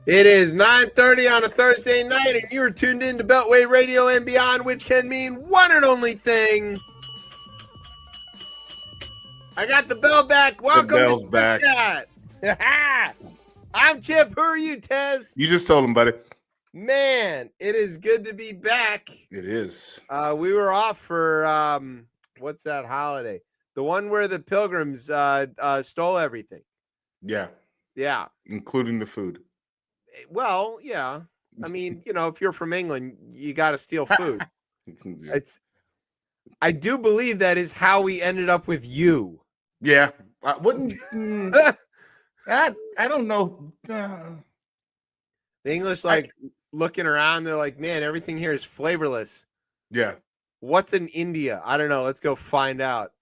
It is 9:30 on a Thursday night, and you are tuned in to Beltway Radio and Beyond, which can mean one and only thing. I got the bell back. The Welcome to bell's back. ChipChat. I'm Chip. Who are you, Tez? You just told him, buddy. Man, it is good to be back. It is. We were off for, what's that holiday? The one where the pilgrims stole everything. Yeah. Yeah. Including the food. Well, yeah. I mean, if you're from England, you got to steal food. I do believe that is how we ended up with you. Yeah. I wouldn't. I don't know. The English, looking around, they're like, man, everything here is flavorless. Yeah. What's in India? I don't know. Let's go find out.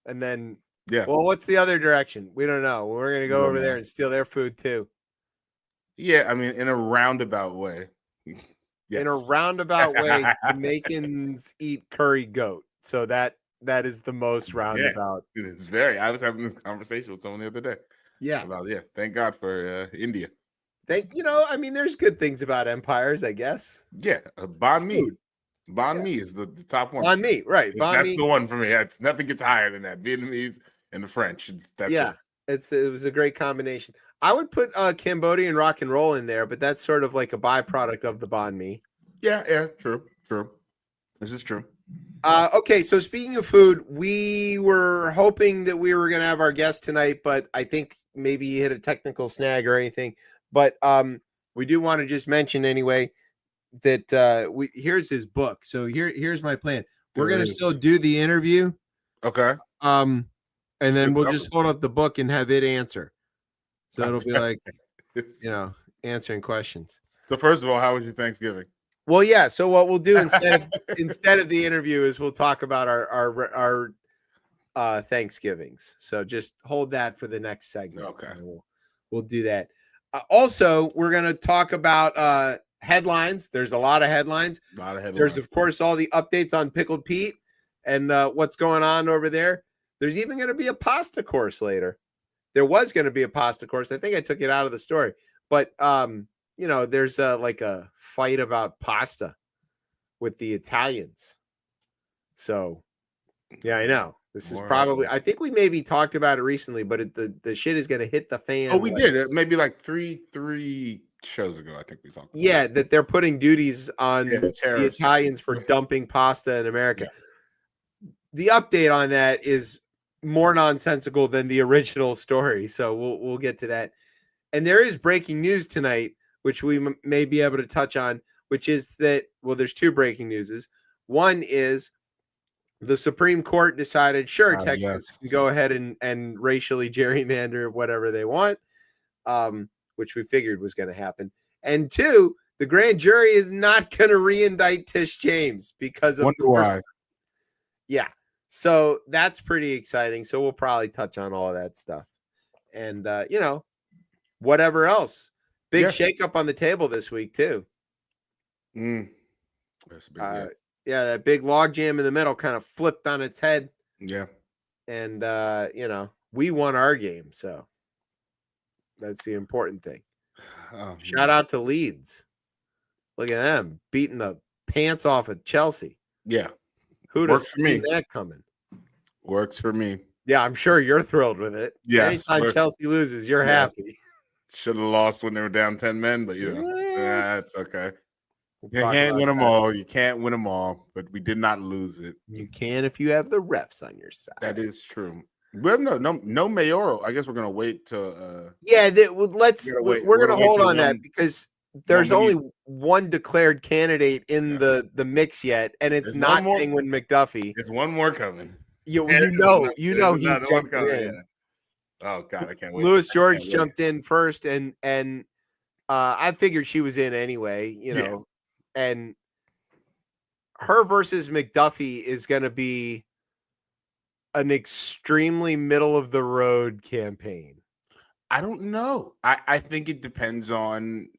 And then, yeah. Well, what's the other direction? We don't know. We're going to go over there and steal their food too. Yeah, I mean, in a roundabout way. Yes. In a roundabout way, Jamaicans eat curry goat. So that is the most roundabout. Yeah, it's very. I was having this conversation with someone the other day. Yeah. Thank God for India. There's good things about empires, I guess. Yeah, banh mi. Banh mi is the top one. Banh mi, right. That's the one for me. Nothing gets higher than that. Vietnamese and the French. It was a great combination. I would put Cambodian rock and roll in there, but that's sort of like a byproduct of the banh mi. Yeah, true. This is true. Okay, so speaking of food, we were hoping that we were going to have our guest tonight, but I think maybe he hit a technical snag or anything. But we do want to just mention anyway that here's his book. So here's my plan. We're going to still do the interview. Okay. And then we'll just hold up the book and have it answer. So it'll be like, answering questions. So first of all, how was your Thanksgiving? Well, yeah. So what we'll do instead of the interview is we'll talk about our Thanksgivings. So just hold that for the next segment. Okay. We'll do that. Also, we're going to talk about headlines. There's a lot of headlines. There's, of course, all the updates on Pickled Pete and what's going on over there. There's even going to be a pasta course later. There was going to be a pasta course. I think I took it out of the story. But, there's a fight about pasta with the Italians. So, yeah, I know. This is probably, I think we maybe talked about it recently, but the shit is going to hit the fan. Oh, we did. Maybe like three shows ago, I think we talked about it. That they're putting duties on the Italians for dumping pasta in America. Yeah. The update on that is more nonsensical than the original story. So we'll get to that. And there is breaking news tonight, which we may be able to touch on, which is that, there's two breaking newses. One is the Supreme Court decided, Texas can go ahead and racially gerrymander whatever they want, which we figured was going to happen. And two, the grand jury is not going to re-indict Tish James because of why. Yeah. So that's pretty exciting. So we'll probably touch on all of that stuff. And, whatever else. Big shakeup on the table this week, too. That's big, that big log jam in the middle kind of flipped on its head. Yeah. And, we won our game. So that's the important thing. Shout out to Leeds. Look at them beating the pants off of Chelsea. Yeah. Who'd have seen that coming? Works for me. Yeah, I'm sure you're thrilled with it. Yes. Anytime Chelsea loses, you're happy. Should have lost when they were down 10 men, but it's okay. You can't win them all. You can't win them all, but we did not lose it. You can if you have the refs on your side. That is true. We have no mayoral. I guess we're gonna wait till. We're gonna hold on that because there's only one declared candidate in the mix yet, and it's not Penguin McDuffie. There's one more coming. He's jumping in. Oh God, I can't wait. Louis George jumped in first, and I figured she was in anyway, and her versus McDuffie is going to be an extremely middle of the road campaign. I don't know. I think it depends on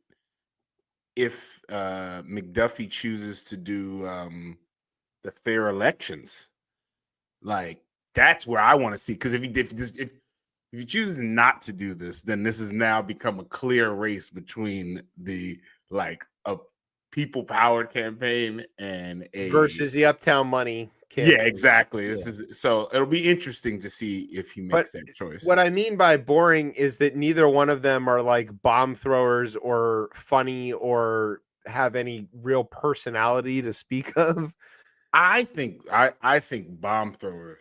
if McDuffie chooses to do the fair elections. Like that's where I want to see, because if If he chooses not to do this, then this has now become a clear race between the a people-powered campaign and versus the Uptown Money campaign. Yeah, exactly. This is so it'll be interesting to see if he makes that choice. What I mean by boring is that neither one of them are like bomb throwers or funny or have any real personality to speak of. I think bomb thrower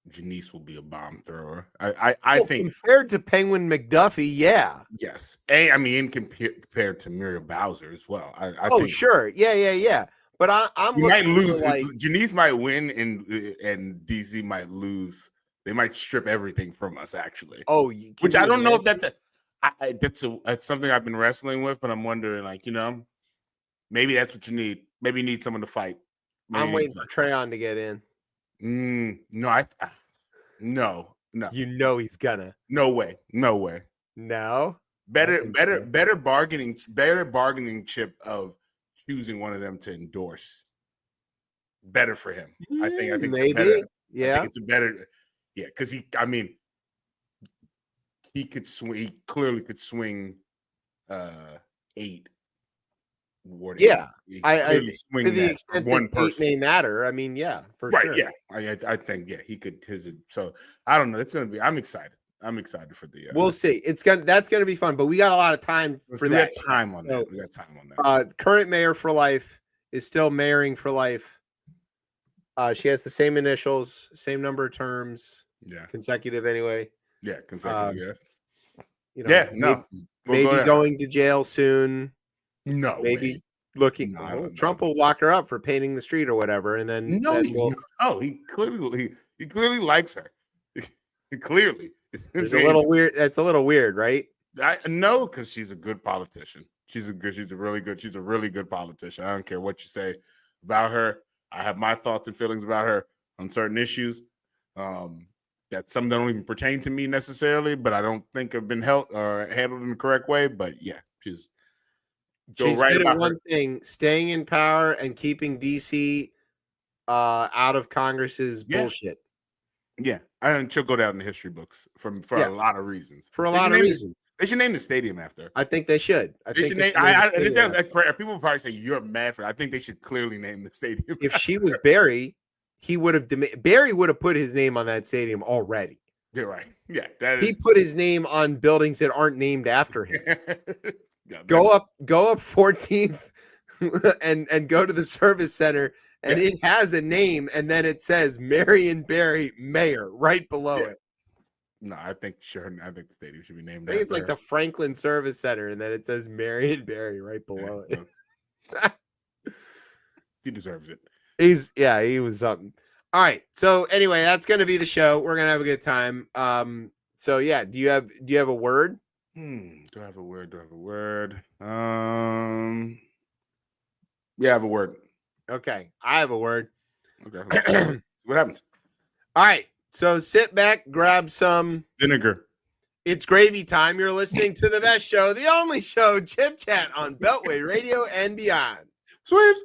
Janice will be a bomb thrower. I think compared to Penguin McDuffie, yeah. Yes. I mean compared to Muriel Bowser as well. I think sure. Yeah. But I'm you might lose. Janice might win and DC might lose. They might strip everything from us, actually. Which I don't know if that's something I've been wrestling with, but I'm wondering, maybe that's what you need. Maybe you need someone to fight. I'm waiting for Trayon to get in. No, no. You know he's gonna. No way. No. Better bargaining chip of choosing one of them to endorse. Better for him. I think maybe. I think it's a better. Yeah, because he could swing. He clearly could swing 8. Yeah, I to the extent one person may matter. I mean, yeah, for sure. Yeah, I think he could. So I don't know. It's gonna be. I'm excited for the. We'll see. That's gonna be fun. But we got a lot of time for that. We got time on that. Current mayor for life is still mayoring for life. She has the same initials, same number of terms. Yeah, consecutive anyway. Yeah, consecutive. No. Maybe going to jail soon. No, maybe looking. Trump will lock her up for painting the street or whatever, and then he clearly likes her. Clearly, it's a little weird. That's a little weird, right? I know, because she's a good politician. She's a really good politician. I don't care what you say about her. I have my thoughts and feelings about her on certain issues. That some don't even pertain to me necessarily, but I don't think have been handled in the correct way. But yeah, she's good at one thing: staying in power and keeping DC out of Congress's bullshit. Yeah, and she'll go down in the history books for a lot of reasons. They should name the stadium after her. I think they should. People probably say you're mad for it. I think they should clearly name the stadium. If she was Barry, Barry would have put his name on that stadium already. You're right. Yeah, he put his name on buildings that aren't named after him. Go up 14th and go to the service center, and it has a name, and then it says Marion Barry Mayor right below it. No, I think the stadium should be named. I think it's like the Franklin Service Center, and then it says Marion Barry right below it. He deserves it. He was something. All right. So anyway, that's going to be the show. We're going to have a good time. So yeah, do you have a word? Do I have a word? Yeah, I have a word. Okay. I have a word. Okay. What happens? All right. So sit back, grab some vinegar. It's gravy time. You're listening to the best show, the only show, Chip Chat on Beltway Radio and beyond. Sweeps.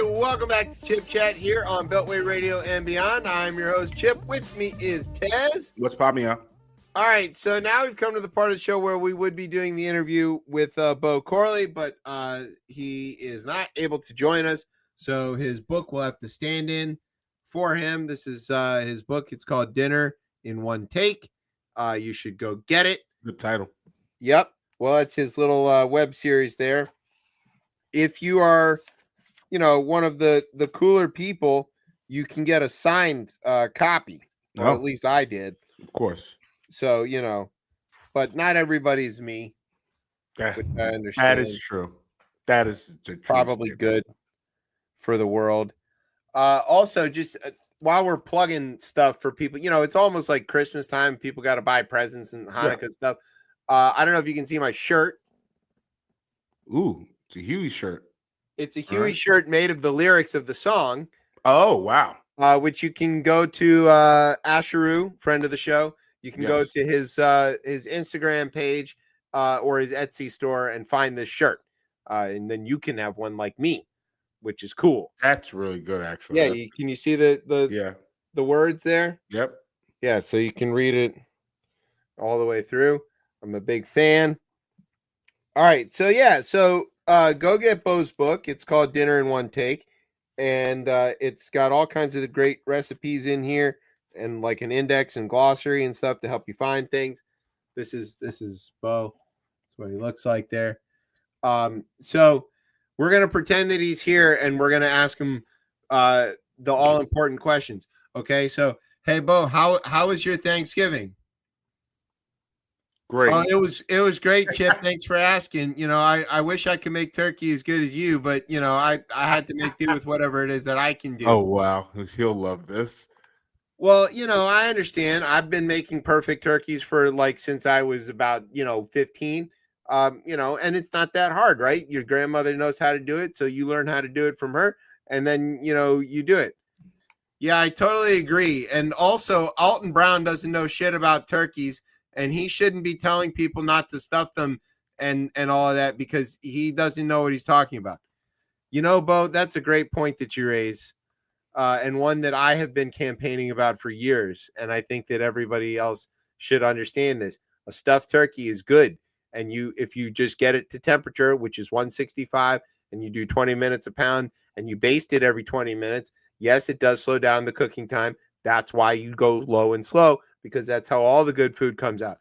Welcome back to Chip Chat here on Beltway Radio and beyond. I'm your host, Chip. With me is Tez. What's popping up? All right, so now we've come to the part of the show where we would be doing the interview with Bo Corley, but he is not able to join us, so his book will have to stand in for him. This is his book. It's called Dinner in One Take. You should go get it. Good title. Yep. Well, it's his little web series there. If you are, one of the cooler people, you can get a signed copy. Well, at least I did. Of course. So, but not everybody's me. Which I understand. That is true. That is probably good for the world. Also, just while we're plugging stuff for people, it's almost like Christmas time. People got to buy presents and Hanukkah stuff. I don't know if you can see my shirt. Ooh, it's a Huey shirt. It's a Huey shirt made of the lyrics of the song. Oh, wow. Which you can go to Asheru, friend of the show. You can go to his Instagram page or his Etsy store and find this shirt. And then you can have one like me, which is cool. That's really good, actually. Yeah, can you see the words there? Yep. Yeah, so you can read it all the way through. I'm a big fan. All right, so go get Bo's book. It's called Dinner in One Take, and it's got all kinds of great recipes in here, and like an index and glossary and stuff to help you find things. This is Bo. That's what he looks like there. So we're gonna pretend that he's here, and we're gonna ask him the all important questions. Okay, so hey, Bo, how was your Thanksgiving? Great. Oh, it was great, Chip. Thanks for asking. I wish I could make turkey as good as you, but I had to make do with whatever it is that I can do. Oh, wow. He'll love this. Well, I understand. I've been making perfect turkeys for since I was about 15. And it's not that hard, right? Your grandmother knows how to do it, so you learn how to do it from her, and then you do it. Yeah, I totally agree. And also, Alton Brown doesn't know shit about turkeys. And he shouldn't be telling people not to stuff them and all of that because he doesn't know what he's talking about. Bo, that's a great point that you raise, and one that I have been campaigning about for years. And I think that everybody else should understand this. A stuffed turkey is good. And if you just get it to temperature, which is 165, and you do 20 minutes a pound, and you baste it every 20 minutes, yes, it does slow down the cooking time. That's why you go low and slow, because that's how all the good food comes out.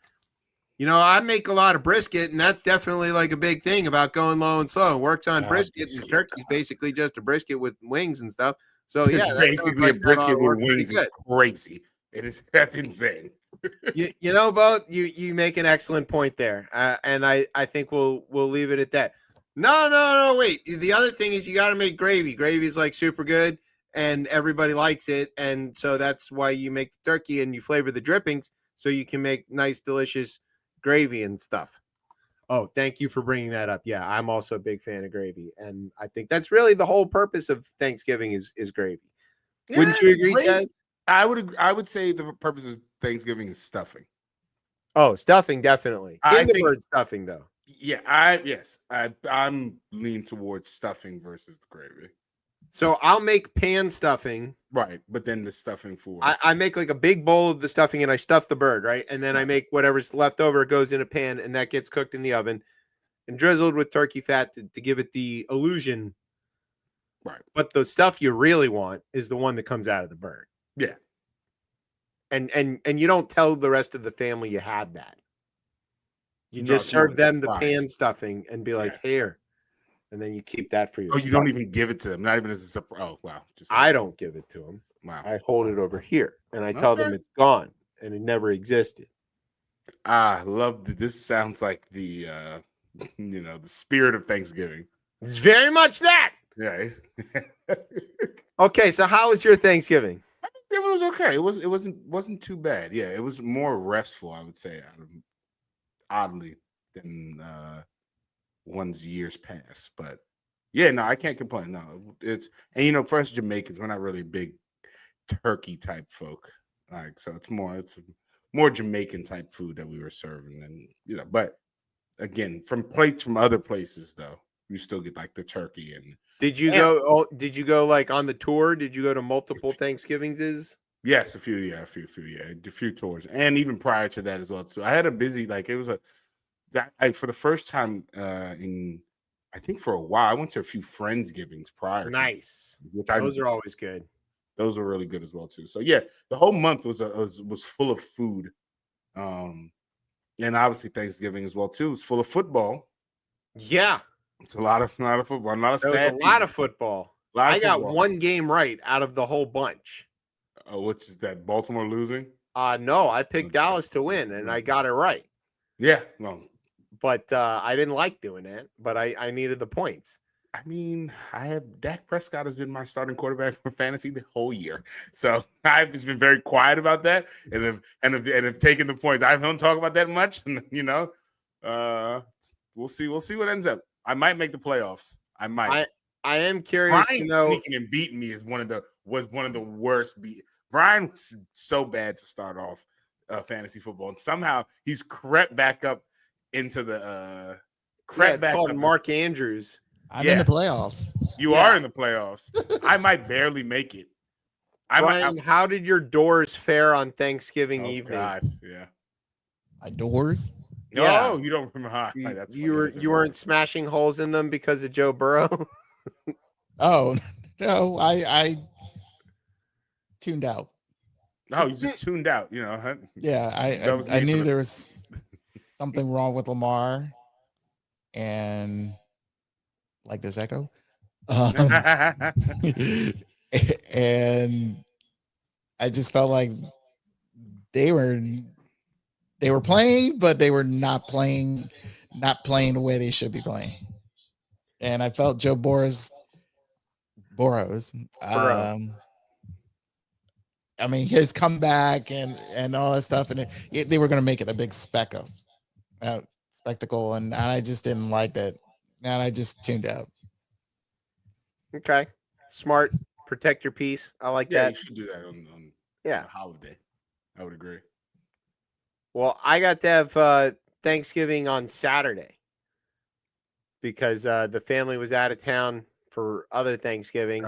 I make a lot of brisket, and that's definitely like a big thing about going low and slow. It works on brisket, and turkey's basically just a brisket with wings and stuff. So it's basically a brisket with wings is crazy. That's insane. Bo, you make an excellent point there, and I think we'll leave it at that. No, wait. The other thing is you got to make gravy. Gravy is super good. And everybody likes it, and so that's why you make the turkey and you flavor the drippings so you can make nice, delicious gravy and stuff. Oh, thank you for bringing that up. Yeah, I'm also a big fan of gravy, and I think that's really the whole purpose of Thanksgiving is gravy. Yeah, wouldn't you agree, Tez? I would say the purpose of Thanksgiving is stuffing. Oh, stuffing, definitely. The word stuffing, though. Yeah, I'm leaning towards stuffing versus the gravy. So I'll make pan stuffing. Right, but then the stuffing for I make like a big bowl of the stuffing and I stuff the bird, right? And then I make whatever's left over goes in a pan and that gets cooked in the oven and drizzled with turkey fat to give it the illusion. Right. But the stuff you really want is the one that comes out of the bird. Yeah. And you don't tell the rest of the family you had that. You just serve them the pan stuffing and be like, here. And then you keep that for yourself. Oh, you don't even give it to them, not even as a surprise. Oh, wow. I don't give it to them. Wow. I hold it over here, and I tell them it's gone, and it never existed. I love this. Sounds like the, the spirit of Thanksgiving. It's very much that. Yeah. Okay, so how was your Thanksgiving? It was okay. It wasn't too bad. Yeah, it was more restful, I would say, oddly than one's years past. But yeah, no, I can't complain. No, for us Jamaicans, we're not really big turkey type folk. So it's more Jamaican type food that we were serving, and but again, from plates from other places though, you still get like the turkey. And did you go like on the tour? Did you go to multiple Thanksgivings? Yes, a few tours, and even prior to that as well too. I had a busy for the first time I think for a while. I went to a few Friendsgivings prior. Nice. Those are always good. Those were really good as well too. So yeah, the whole month was full of food. And obviously Thanksgiving as well too. It's full of football. Yeah. It's a lot of football, a lot of There was a lot of football. I got one game right out of the whole bunch. Which is that Baltimore losing? No, I picked Dallas to win, and I got it right. Yeah, no. But I didn't like doing it, but I needed the points. I mean, Dak Prescott has been my starting quarterback for fantasy the whole year, so I've just been very quiet about that, and have taken the points. I don't talk about that much, you know. We'll see what ends up. I might make the playoffs. I might. I am curious Brian to know. Sneaking and beating me was one of the worst. Brian was so bad to start off fantasy football, and somehow he's crept back up into the it's called Mark Andrews. I'm in the playoffs. You are in the playoffs. I might barely make it. Brian, how did your doors fare on Thanksgiving evening? God, yeah. My doors? No, you don't remember. You weren't smashing holes in them because of Joe Burrow? Oh, no, I tuned out. Oh, you just tuned out, you know. Yeah, I knew there was something wrong with Lamar, and like this echo. And I just felt like they were playing, but they were not playing the way they should be playing. And I felt Joe Burrows. I mean, his comeback and all that stuff, and they were going to make it a big spectacle, and I just didn't like that, and I just tuned out. Okay, smart. Protect your peace. I like that. You should do that on a holiday. I would agree. Well, I got to have Thanksgiving on Saturday because the family was out of town for other Thanksgiving.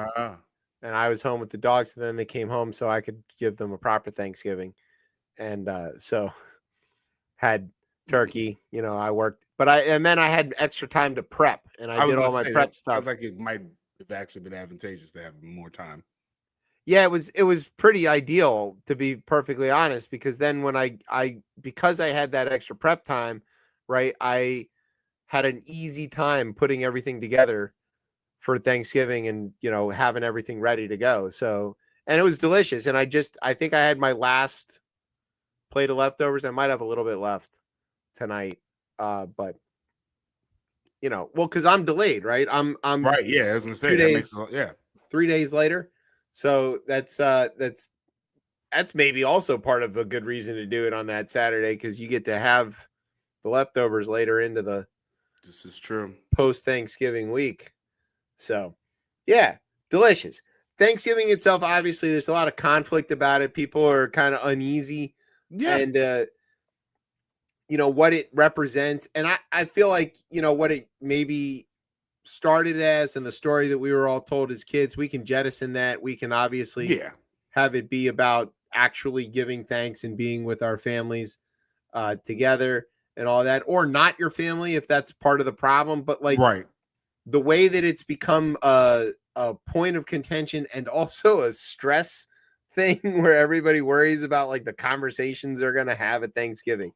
And I was home with the dogs, and then they came home so I could give them a proper Thanksgiving. And so had turkey, you know, I worked, but it meant I had extra time to prep, and I did all my prep stuff. Sounds like it might have actually been advantageous to have more time. Yeah, it was pretty ideal, to be perfectly honest, because then when because I had that extra prep time, right, I had an easy time putting everything together for Thanksgiving and, you know, having everything ready to go. So, and it was delicious. And I think I had my last plate of leftovers. I might have a little bit left tonight. But you know, well, cause I'm delayed, right? I'm right. Yeah. I was going to say 2 days, 3 days later. So that's maybe also part of a good reason to do it on that Saturday. Cause you get to have the leftovers later into this is true. Post Thanksgiving week. So, yeah, delicious. Thanksgiving itself, obviously, there's a lot of conflict about it. People are kind of uneasy. Yeah. And, you know, what it represents. And I feel like, you know, what it maybe started as and the story that we were all told as kids, we can jettison that. We can obviously have it be about actually giving thanks and being with our families together and all that. Or not your family if that's part of the problem. But, like, the way that it's become a point of contention and also a stress thing where everybody worries about like the conversations they're going to have at Thanksgiving,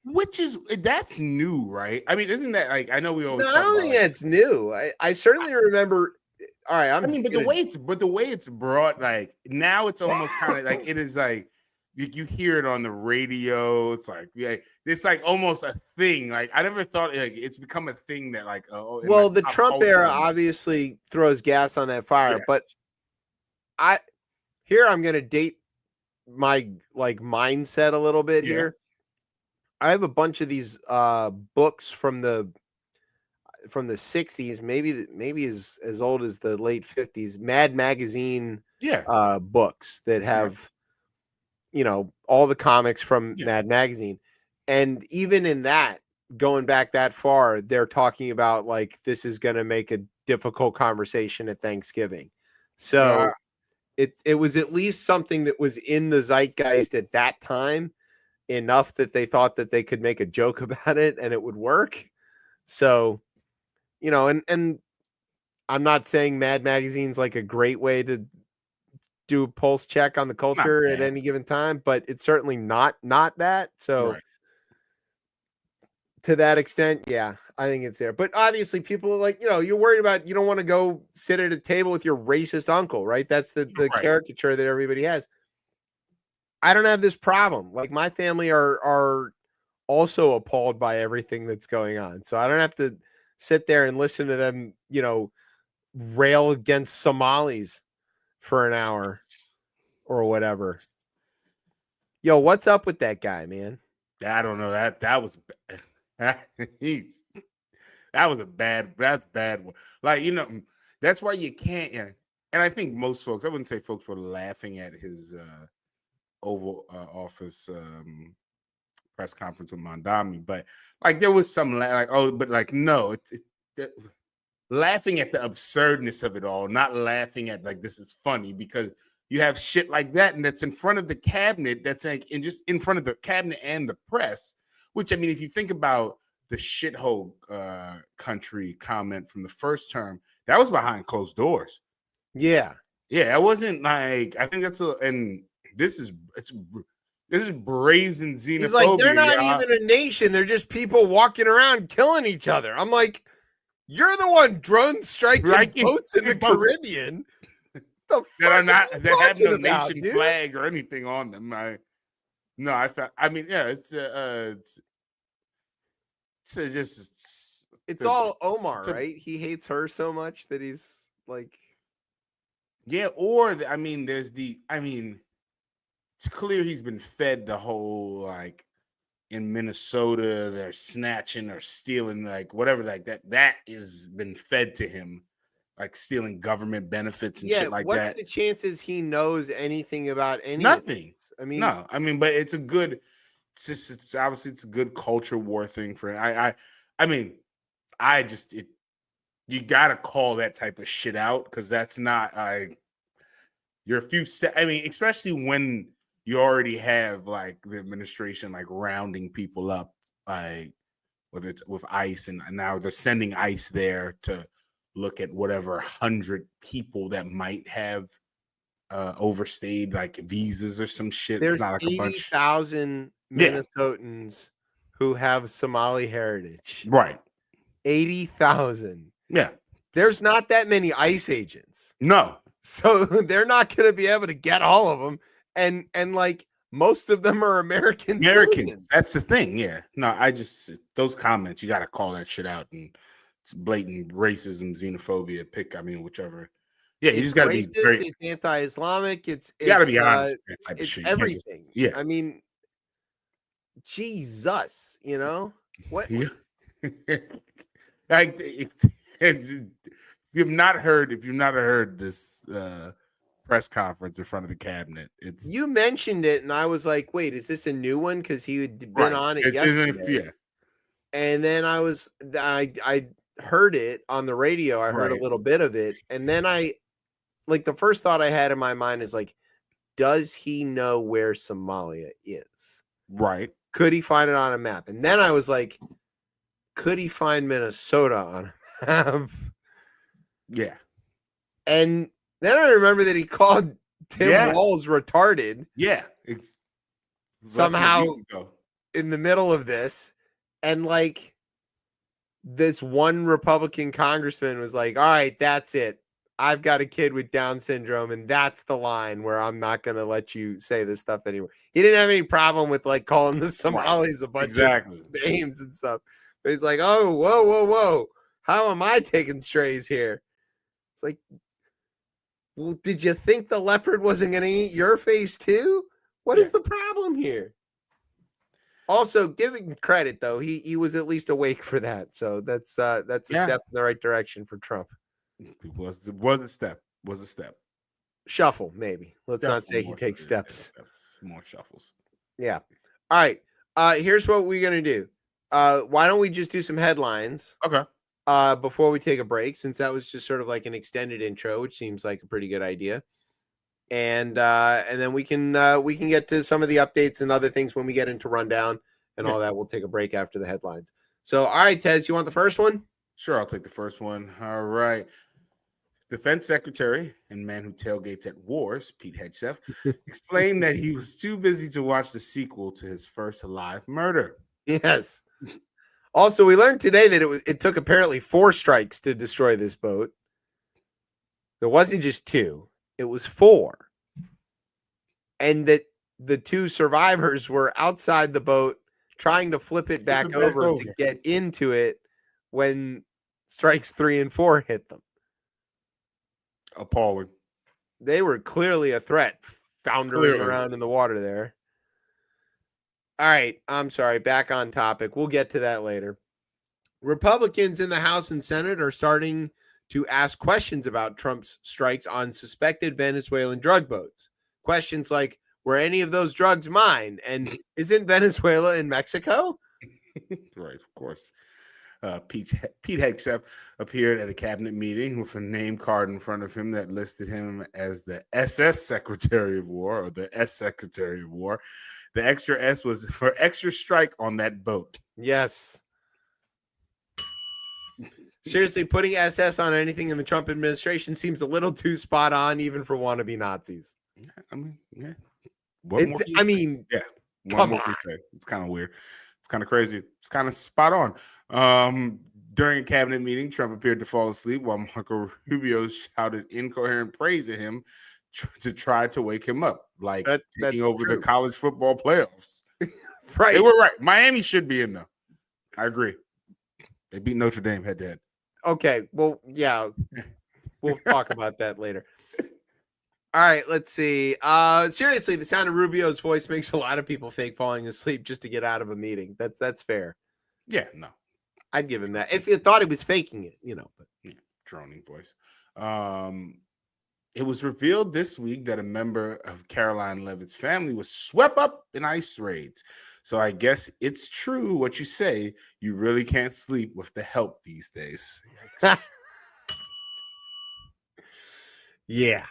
that's new, right? I mean, isn't that like, I know we always, I don't think that's new. I certainly remember. All right. The way it's brought, like now it's almost kind of like, it is like, you hear it on the radio. It's like, it's like almost a thing. Like I never thought it's become a thing that like, well, the Trump era obviously throws gas on that fire, but I'm going to date my like mindset a little bit here. I have a bunch of these books from the 60s, maybe as old as the late 50s, Mad Magazine books that have you know, all the comics from Mad Magazine. And even in that, going back that far, they're talking about like, this is going to make a difficult conversation at Thanksgiving. So it was at least something that was in the zeitgeist at that time enough that they thought that they could make a joke about it and it would work. So, you know, and I'm not saying Mad Magazine's like a great way to do a pulse check on the culture at any given time, but it's certainly not that. So To that extent, yeah, I think it's there. But obviously, people are like, you're worried about, you don't want to go sit at a table with your racist uncle, right? That's the Right. caricature that everybody has. I don't have this problem. Like, my family are also appalled by everything that's going on. So I don't have to sit there and listen to them, rail against Somalis for an hour or whatever. Yo, what's up with that guy, man? I don't know. That was that was a bad. That's bad one. Like, that's why you can't. And I think most folks, I wouldn't say folks were laughing at his Oval Office press conference with Mondami, but like there was some no, laughing at the absurdness of it all, not laughing at like this is funny, because you have shit like that, and that's in front of the cabinet, that's like just in front of the cabinet and the press, which, I mean, if you think about the shithole country comment from the first term, that was behind closed doors. Yeah. Yeah, it wasn't like, I think this is brazen xenophobia. He's like, they're not even a nation. They're just people walking around killing each other. I'm like, you're the one drone striking boats in the Caribbean. That have no nation flag or anything on them. It's all Omar, right? He hates her so much that he's like, yeah. It's clear he's been fed the whole, like, in Minnesota they're snatching or stealing, like whatever, like that is been fed to him, like stealing government benefits and shit like that. What's the chances he knows anything about anything? Nothing. I mean, no. I mean, but it's obviously it's a good culture war thing for you gotta call that type of shit out, because that's not you're a few steps. I mean, especially when you already have like the administration like rounding people up, like whether it's with ICE, and now they're sending ICE there to look at whatever 100 people that might have overstayed like visas or some shit. There's it's not like 80,000 Minnesotans who have Somali heritage. Right. 80,000. Yeah. There's not that many ICE agents. No. So they're not going to be able to get all of them. And like most of them are Americans. That's the thing. Yeah. No, those comments, you got to call that shit out. And it's blatant racism, xenophobia, whichever. Yeah, you just got to be great. It's anti-Islamic. You got to be honest. It's everything. Yeah. I mean, Jesus, what? Yeah. Like, if you've not heard this press conference in front of the cabinet, you mentioned it, and I was like, wait, is this a new one? Because he had been on it yesterday. Yeah. And then I heard it on the radio. I heard a little bit of it, and then the first thought I had in my mind is like, does he know where Somalia is? Right. Could he find it on a map? And then I was like, could he find Minnesota on a map? Yeah. And then I remember that he called Tim Walz retarded. Yeah. Somehow in the middle of this. And like this one Republican congressman was like, all right, that's it. I've got a kid with Down syndrome, and that's the line where I'm not going to let you say this stuff anymore. He didn't have any problem with like calling the Somalis a bunch of names and stuff. But he's like, oh, whoa. How am I taking strays here? It's like, well, did you think the leopard wasn't going to eat your face too? What is the problem here? Also, giving credit though, he was at least awake for that. So that's a step in the right direction for Trump. It was a step. Shuffle, maybe. Let's not say he takes steps. More shuffles. Yeah. All right. Here's what we're gonna do. Why don't we just do some headlines? Okay. Before we take a break, since that was just sort of like an extended intro, which seems like a pretty good idea. And then we can get to some of the updates and other things when we get into rundown and all that. We'll take a break after the headlines. So, all right, Tez, you want the first one? Sure, I'll take the first one. All right. Defense Secretary and man who tailgates at wars, Pete Hegseth, explained that he was too busy to watch the sequel to his first live murder. Yes. Also, we learned today that it took apparently 4 strikes to destroy this boat. There wasn't just 2, it was 4. And that the 2 survivors were outside the boat trying to flip it back over to get into it when strikes 3 and 4 hit them. Appalling. They were clearly a threat, foundering around in the water there. All right, I'm sorry, back on topic. We'll get to that later. Republicans in the House and Senate are starting to ask questions about Trump's strikes on suspected Venezuelan drug boats. Questions like, were any of those drugs mine? And isn't Venezuela in Mexico? Right, of course. Pete Hegseth appeared at a cabinet meeting with a name card in front of him that listed him as the SS Secretary of War, or the S Secretary of War. The extra S was for extra strike on that boat. Yes. Seriously, putting SS on anything in the Trump administration seems a little too spot on, even for wannabe Nazis. I mean, yeah. Yeah. Come on. It's kind of weird. It's kind of crazy. It's kind of spot on. During a cabinet meeting, Trump appeared to fall asleep while Marco Rubio shouted incoherent praise at him to try to wake him up, like taking over the college football playoffs. Right. They were right. Miami should be in, though. I agree. They beat Notre Dame head-to-head. Okay. Well, yeah. We'll talk about that later. All right, let's see. Seriously, the sound of Rubio's voice makes a lot of people fake falling asleep just to get out of a meeting. That's fair. Yeah, no. I'd give him that. If you thought he was faking it, but yeah, droning voice. It was revealed this week that a member of Caroline Leavitt's family was swept up in ICE raids. So I guess it's true what you say. You really can't sleep with the help these days. Yeah.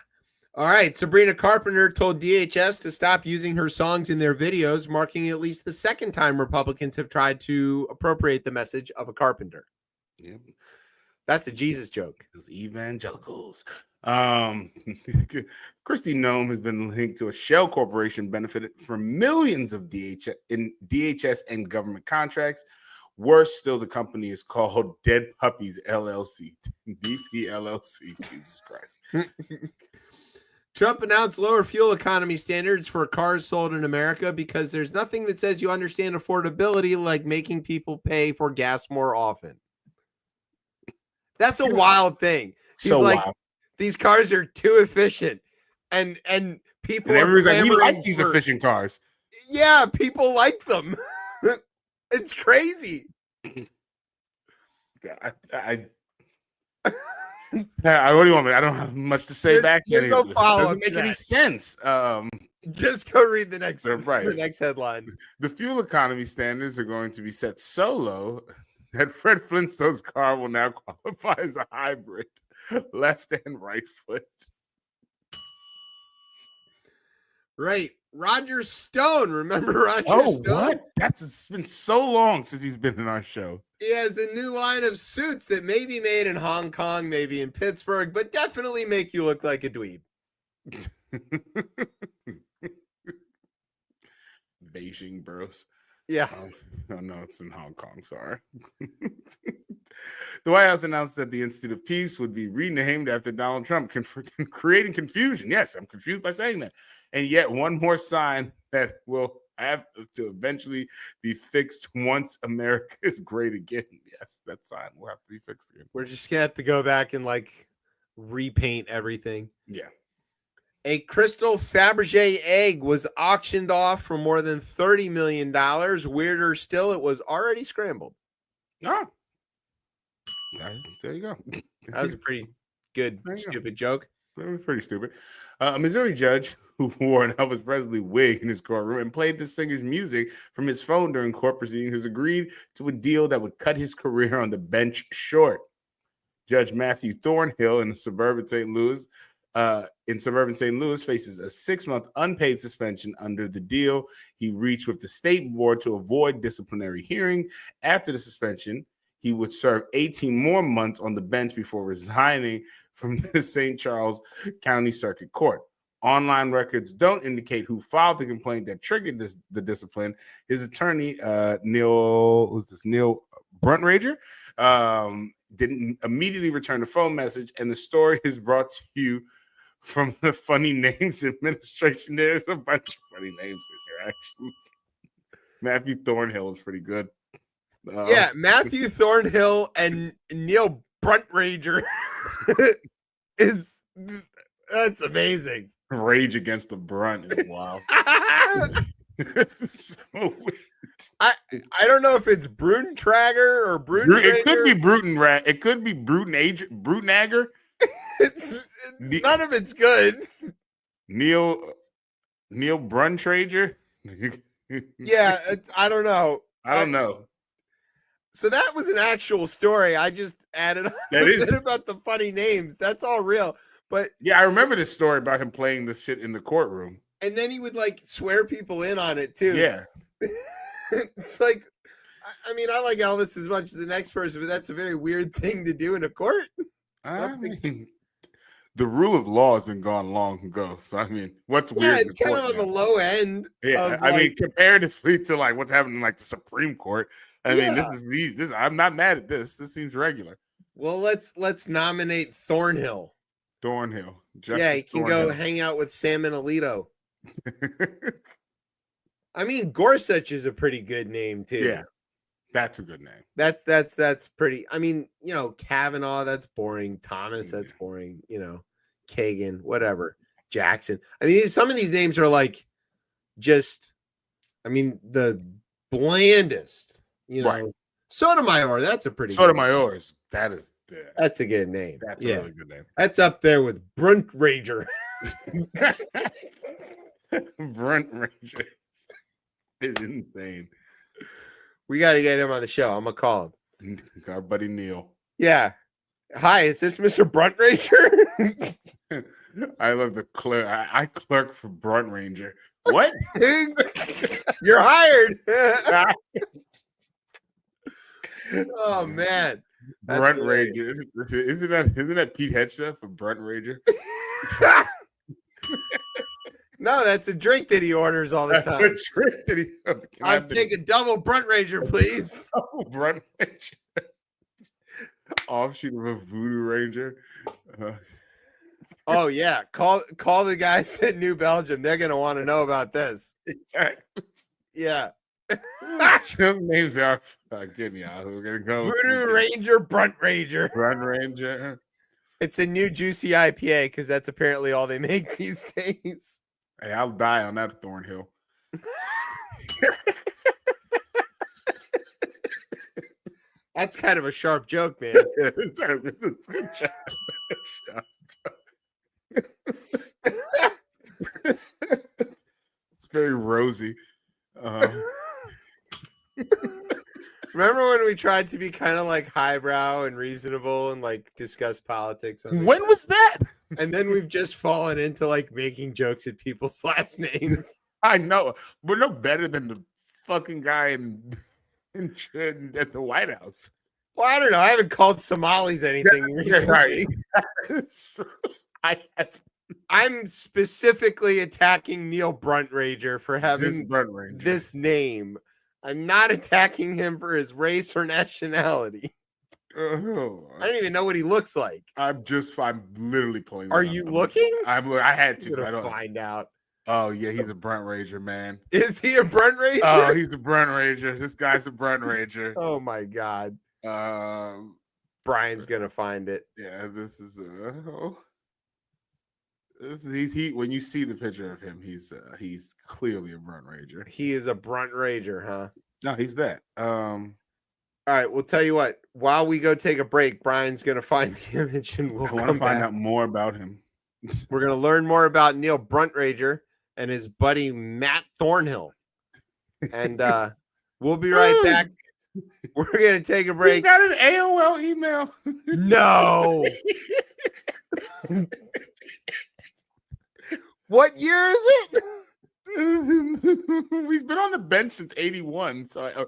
All right. Sabrina Carpenter told DHS to stop using her songs in their videos, marking at least the second time Republicans have tried to appropriate the message of a carpenter. Yep. That's a Jesus joke. Those evangelicals. Kristi Noem has been linked to a shell corporation benefited from millions of DHS and government contracts. Worse still, the company is called Dead Puppies LLC. DPLLC. Jesus Christ. Trump announced lower fuel economy standards for cars sold in America because there's nothing that says you understand affordability like making people pay for gas more often. That's a wild thing. He's like, wild. These cars are too efficient. And people are like, we like these efficient cars. Yeah, people like them. It's crazy. What do you want me? I don't have much to say back to it. Doesn't make any sense. Just go read the next headline. The fuel economy standards are going to be set so low that Fred Flintstone's car will now qualify as a hybrid, left and right foot. Right. Roger Stone. Remember Roger Stone? What? It's been so long since he's been in our show. He has a new line of suits that may be made in Hong Kong, maybe in Pittsburgh, but definitely make you look like a dweeb. Beijing bros. Yeah. No, it's in Hong Kong. Sorry. The White House announced that the Institute of Peace would be renamed after Donald Trump, creating confusion. Yes, I'm confused by saying that. And yet one more sign that will have to eventually be fixed once America is great again. Yes, that sign will have to be fixed again. We're just going to have to go back and repaint everything. Yeah. A Crystal Fabergé egg was auctioned off for more than $30 million. Weirder still, it was already scrambled. Oh. There you go. That was a pretty good, stupid joke. That was pretty stupid. A Missouri judge who wore an Elvis Presley wig in his courtroom and played the singer's music from his phone during court proceedings has agreed to a deal that would cut his career on the bench short. Judge Matthew Thornhill in suburban St. Louis faces a 6-month unpaid suspension under the deal he reached with the state board to avoid disciplinary hearing. After the suspension, he would serve 18 more months on the bench before resigning from the St. Charles County Circuit Court. Online records don't indicate who filed the complaint that triggered the discipline. His attorney, Neil Brunt Rager didn't immediately return the phone message, and the story is brought to you from the Funny Names Administration. There's a bunch of funny names in here, actually. Matthew Thornhill is pretty good. Yeah, Matthew Thornhill and Neil Bruntrager that's amazing. Rage Against the Brunt is wild. So weird. I don't know if it's Bruntrager or Bruntrager. It could be Brutenrag. It could be Brutnagger. None of it's good. Neil Bruntrager. Yeah, I don't know. I don't know. So that was an actual story. I just added on that is about the funny names. That's all real. But yeah, I remember this story about him playing this shit in the courtroom. And then he would like swear people in on it too. Yeah. It's like, I mean, I like Elvis as much as the next person, but that's a very weird thing to do in a court. I mean, the rule of law has been gone long ago. So I mean, what's weird? Yeah, it's kind of on the low end. Yeah, I mean, comparatively to like what's happening in like the Supreme Court. I mean, this. I'm not mad at this. This seems regular. Well, let's nominate Thornhill. Thornhill. Yeah, he can go hang out with Sam and Alito. I mean, Gorsuch is a pretty good name too. Yeah, that's a good name. That's pretty. I mean, you know, Kavanaugh, that's boring. Thomas, that's boring. You know, Kagan, whatever. Jackson. I mean, some of these names are like just. I mean, the blandest. You know, right. Sotomayor. That's a pretty. Sotomayor. That's a good name. That's a really good name. That's up there with Bruntrager. Bruntrager is insane. We got to get him on the show. I'm gonna call him. Our buddy Neil. Yeah. Hi, is this Mr. Bruntrager? I love the clerk. I clerk for Bruntrager. What? You're hired. Oh man. Bruntrager. Isn't that Pete Hegseth for Bruntrager? No, that's a drink that he orders all the time. That's a drink that I'll take a double Bruntrager, please. Double Bruntrager. Offshoot of a Voodoo Ranger. Oh yeah, call the guys at New Belgium. They're gonna want to know about this. Exactly. Yeah. Some names are getting you out. We're gonna go Voodoo Ranger, Bruntrager. Bruntrager. It's a new juicy IPA because that's apparently all they make these days. Hey, I'll die on that Thornhill. That's kind of a sharp joke, man. It's very rosy. Remember when we tried to be kind of like highbrow and reasonable and like discuss politics? When was that? And then we've just fallen into like making jokes at people's last names. I know. We're no better than the fucking guy in at the White House. Well, I don't know. I haven't called Somalis anything recently. I'm specifically attacking Neil Bruntrager for having this name. I'm not attacking him for his race or nationality. I don't even know what he looks like. I'm literally pulling. Are you looking? I had to. I don't find out. Oh yeah, he's a Bruntrager, man. Is he a Bruntrager? Oh, he's a Bruntrager. This guy's a Bruntrager. Oh my god. Brian's gonna find it. Yeah, this is when you see the picture of him, he's clearly a Bruntrager. He is a Bruntrager, huh? No, he's that. All right, we'll tell you what. While we go take a break, Brian's gonna find the image, and we'll find out more about him. We're gonna learn more about Neil Bruntrager and his buddy Matt Thornhill, and we'll be right back. We're gonna take a break. He got an AOL email. No. What year is it? He's been on the bench since '81. So, I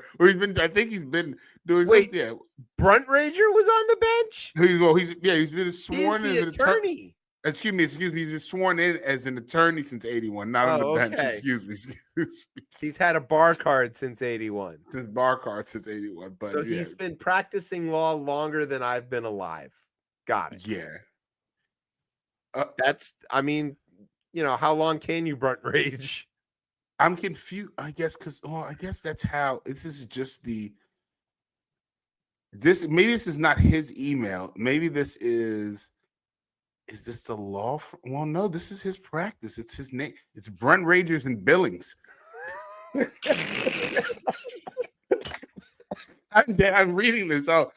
think he's been doing. Wait, yeah. Bruntrager was on the bench. He's been sworn as an attorney. Excuse me. He's been sworn in as an attorney since 81, not on the bench. Okay. Excuse me. He's had a bar card since 81. His bar card since 81. But so he's been practicing law longer than I've been alive. Got it. Yeah. I mean, how long can you brunt rage? I'm confused, I guess, because I guess that's how this is just maybe this is not his email. Maybe this is this the law? Well, no, this is his practice. It's his name. It's Brent Ragers and Billings. I'm reading this out.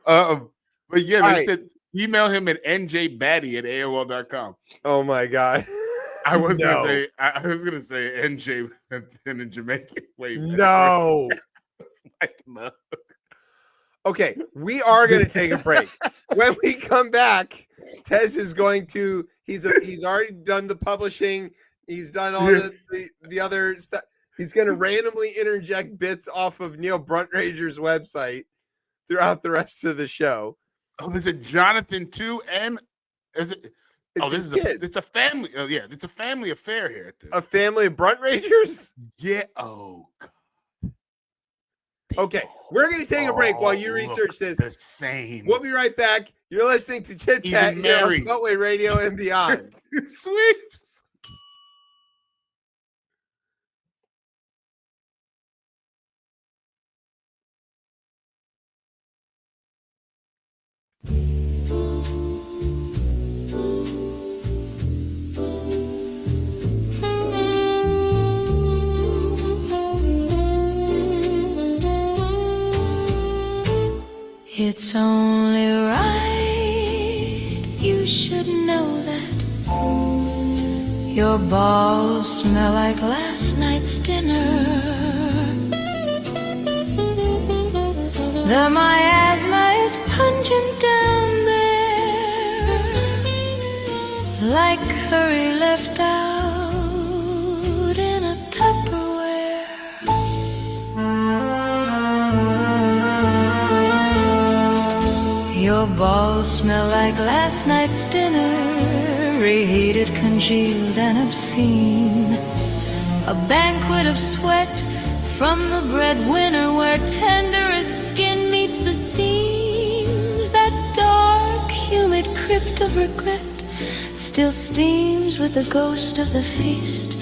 But yeah, they said email him at njbatty@aol.com. Oh my God. I was gonna say NJ in a Jamaican way. No. No. Okay, we are going to take a break. When we come back, Tez is going to. He's already done the publishing. He's done all the other stuff. He's going to randomly interject bits off of Neil Bruntrager's website throughout the rest of the show. Oh, there's a Jonathan too, and is it? It's a family. Oh yeah, it's a family affair here at this. A family of Bruntragers? Yeah. Oh God. Okay, we're going to take a break while you research this. The same. We'll be right back. You're listening to ChipChat here on Beltway Radio and beyond. Sweeps. It's only right, you should know that your balls smell like last night's dinner. The miasma is pungent down there, like curry left out in a Tupperware. Your balls smell like last night's dinner, reheated, congealed, and obscene. A banquet of sweat from the breadwinner, where tenderest skin meets the seams. That dark, humid crypt of regret still steams with the ghost of the feast.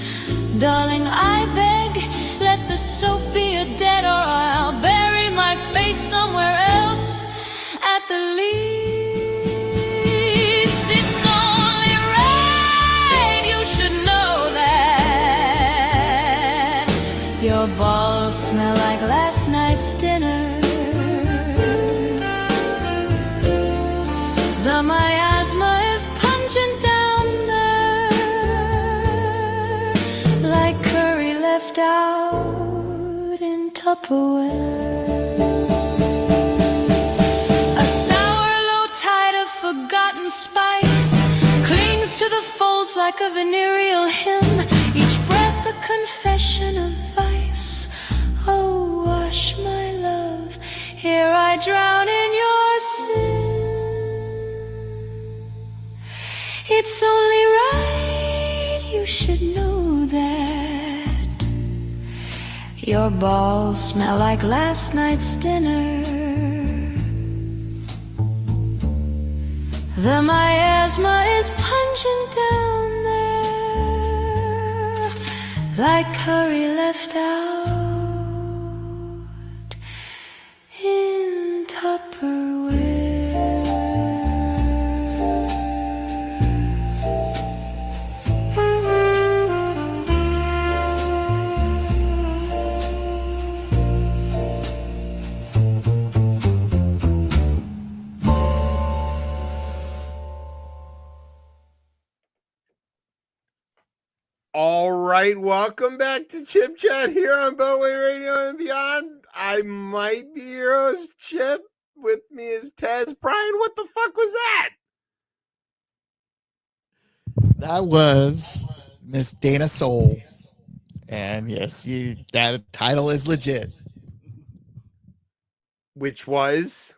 Darling, I beg, let the soap be a debt, or I'll bury my face somewhere else. At the least, it's only right, you should know that your balls smell like last night's dinner. The miasma is pungent down there, like curry left out in Tupperware. Forgotten spice clings to the folds like a venereal hymn, each breath a confession of vice. Oh, wash my love, here I drown in your sin. It's only right, you should know that your balls smell like last night's dinner. The miasma is pungent down there, like curry left out in Tupperware. All right, welcome back to Chip Chat here on Beltway Radio and beyond. I might be your host, Chip. With me is Tez. Brian, what the fuck was that? That was Miss Dana Soul. And yes, that title is legit. Which was?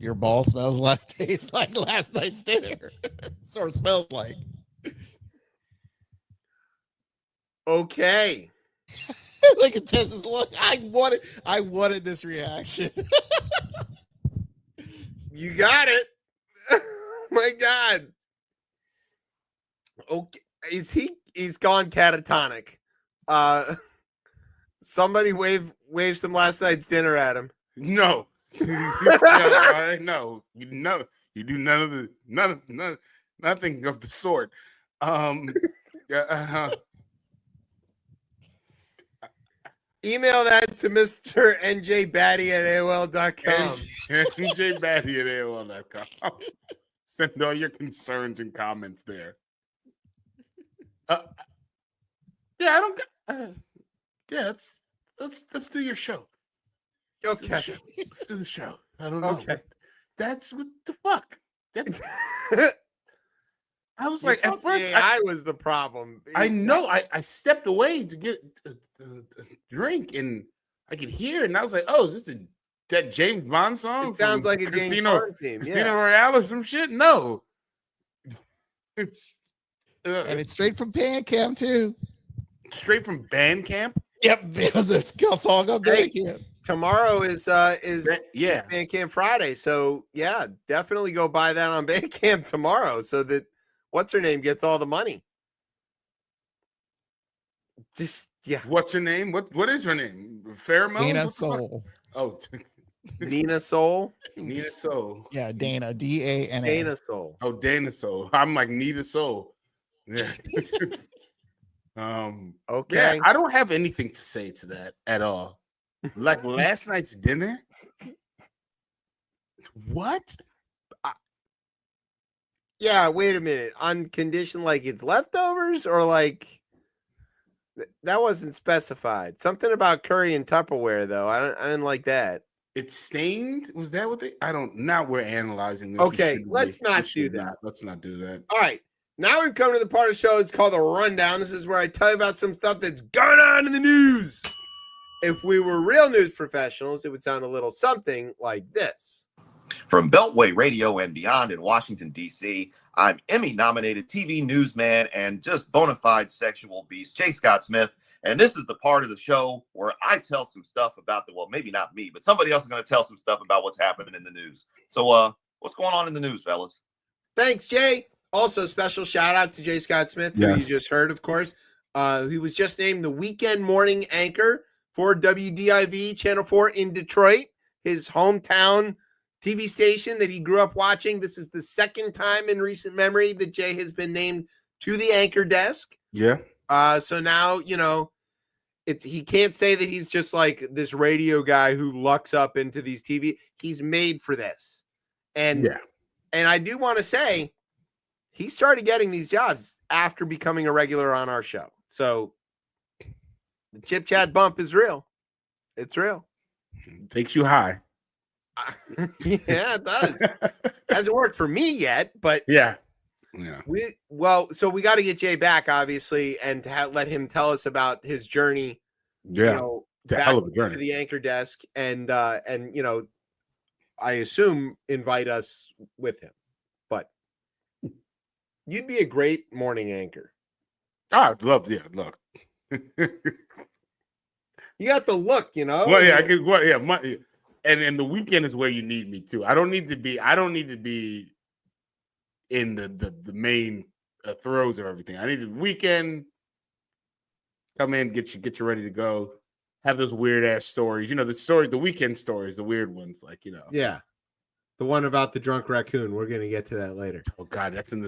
your ball tastes like last night's dinner. Or smells like. Okay. Look at Tess's look. I wanted this reaction. You got it. My God. Okay. He's gone catatonic. Somebody wave some last night's dinner at him. No. No. You do nothing of the sort. Email that to Mr. njbatty@aol.com. njbatty@aol.com. Send all your concerns and comments there. Yeah, I don't. Yeah, let's do your show. Okay, let's do the show. I don't know. Okay, that's what the fuck. I was like, at first, I was the problem. I know. I stepped away to get a drink, and I could hear, and I was like, "Oh, is this that James Bond song?" It sounds like a James Bond theme. Christina Royale or some shit. No, it's and it's straight from Bandcamp too. Straight from Bandcamp. Yep, because it's a song on Bandcamp. Tomorrow is Bandcamp Friday, so yeah, definitely go buy that on Bandcamp tomorrow, so that what's her name gets all the money. Just What's her name? What is her name? Pheromone? Dana Soul. Oh, Nina Soul. Nina Soul. Yeah, Dana. Dana. Dana Soul. Oh, Dana Soul. I'm like Nita Soul. Yeah. Okay. Yeah, I don't have anything to say to that at all. Like last night's dinner. What? Yeah, wait a minute. On condition like it's leftovers or like that wasn't specified. Something about curry and Tupperware though. I didn't like that. It's stained? Was that what they? I don't. Now we're analyzing this. Okay, let's not do that. Let's not do that. All right. Now we've come to the part of the show. It's called the Rundown. This is where I tell you about some stuff that's going on in the news. If we were real news professionals, it would sound a little something like this. From Beltway Radio and beyond in Washington, D.C., I'm Emmy-nominated TV newsman and just bona fide sexual beast, J. Scott Smith. And this is the part of the show where I tell some stuff about well, maybe not me, but somebody else is going to tell some stuff about what's happening in the news. So what's going on in the news, fellas? Thanks, Jay. Also, special shout out to J. Scott Smith, who you just heard, of course. He was just named the weekend morning anchor for WDIV Channel 4 in Detroit, his hometown TV station that he grew up watching. This is the second time in recent memory that Jay has been named to the anchor desk. Yeah. So now, he can't say that he's just like this radio guy who lucks up into these TV. He's made for this. And I do want to say he started getting these jobs after becoming a regular on our show. So the ChipChat bump is real. It's real. Takes you high. Yeah, it does. Hasn't worked for me yet, but yeah. So we got to get Jay back, obviously, and let him tell us about his journey. Yeah, the hell of a journey to the anchor desk, and I assume invite us with him. But you'd be a great morning anchor. I'd love, look. You got the look, Well, yeah, I could. Well, yeah, and the weekend is where you need me too. I don't need to be in the main throes of everything. I need the weekend. Come in, get you ready to go. Have those weird ass stories. The weekend stories, the weird ones, Yeah. The one about the drunk raccoon. We're gonna get to that later. Oh God, that's in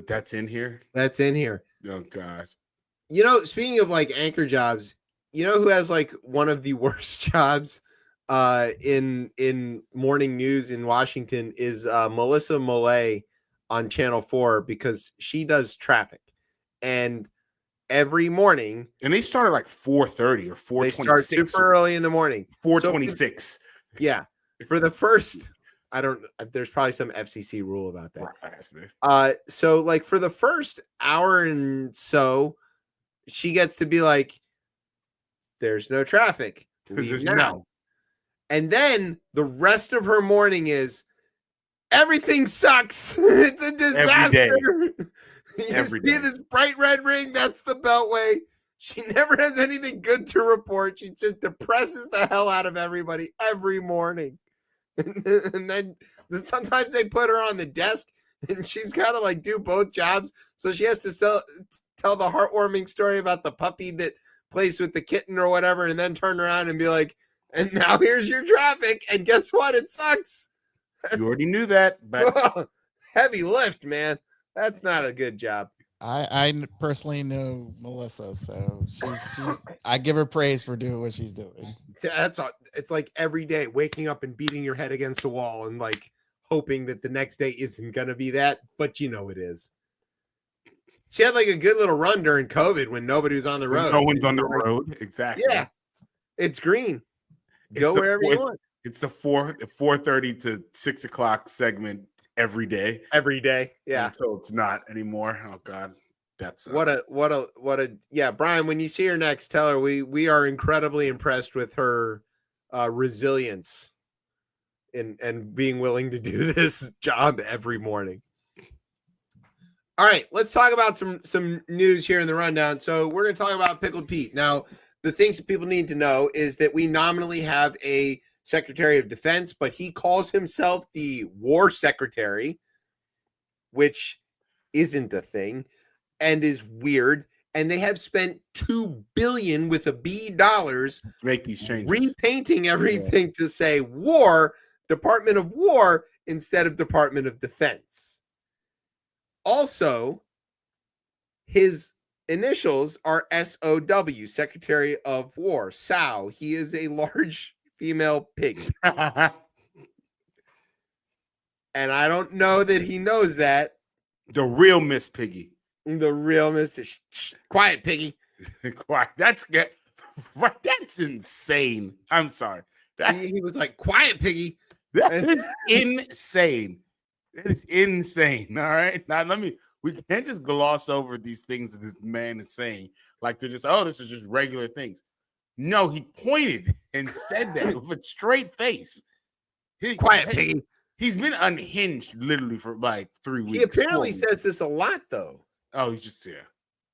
here. That's in here. Oh God. Speaking of like anchor jobs, who has like one of the worst jobs in morning news in Washington is Melissa Millay on Channel 4, because she does traffic, and every morning, and they start at like 4:30 or 4:26. They start super early in the morning. 4:26. So yeah, for the first, there's probably some FCC rule about that. So like for the first hour and so, she gets to be like, "There's no traffic. Leave now." And then the rest of her morning is Everything sucks. It's a disaster. You see this bright red ring? That's the Beltway. She never has anything good to report. She just depresses the hell out of everybody every morning. And then sometimes they put her on the desk and she's got to like do both jobs. So she has to tell the heartwarming story about the puppy that plays with the kitten or whatever, and then turn around and be like, and now here's your traffic. And guess what? It sucks. You already knew that, but heavy lift, man. That's not a good job. I personally know Melissa, so she's I give her praise for doing what she's doing. It's like every day waking up and beating your head against a wall and like hoping that the next day isn't gonna be that, but you know it is. She had like a good little run during COVID when nobody was on the road. No one's on the road, exactly. Yeah, it's green. Go wherever you want. It's the 4:30 to 6 o'clock segment every day. Every day, yeah. So it's not anymore. Oh God, that's what a yeah. Brian, when you see her next, tell her we are incredibly impressed with her resilience and being willing to do this job every morning. All right, let's talk about some news here in the rundown. So we're going to talk about Pickled Pete. Now, the things that people need to know is that we nominally have a Secretary of Defense, but he calls himself the War Secretary, which isn't a thing and is weird. And they have spent $2 billion with a B dollars to make these changes, repainting everything to say War, Department of War, instead of Department of Defense. Also, his initials are SOW, Secretary of War, Sow. He is a large female pig. And I don't know that he knows that. The real Miss Piggy. The real Miss. Quiet, Piggy. Quiet. That's insane. I'm sorry. He was like, quiet, Piggy. That is insane. That is insane. All right. Now we can't just gloss over these things that this man is saying. Like they're just, this is just regular things. No, he pointed and said that with a straight face. Quiet, Piggy. He's been unhinged literally for like 3 weeks. He apparently says this a lot, though. Oh, he's just there.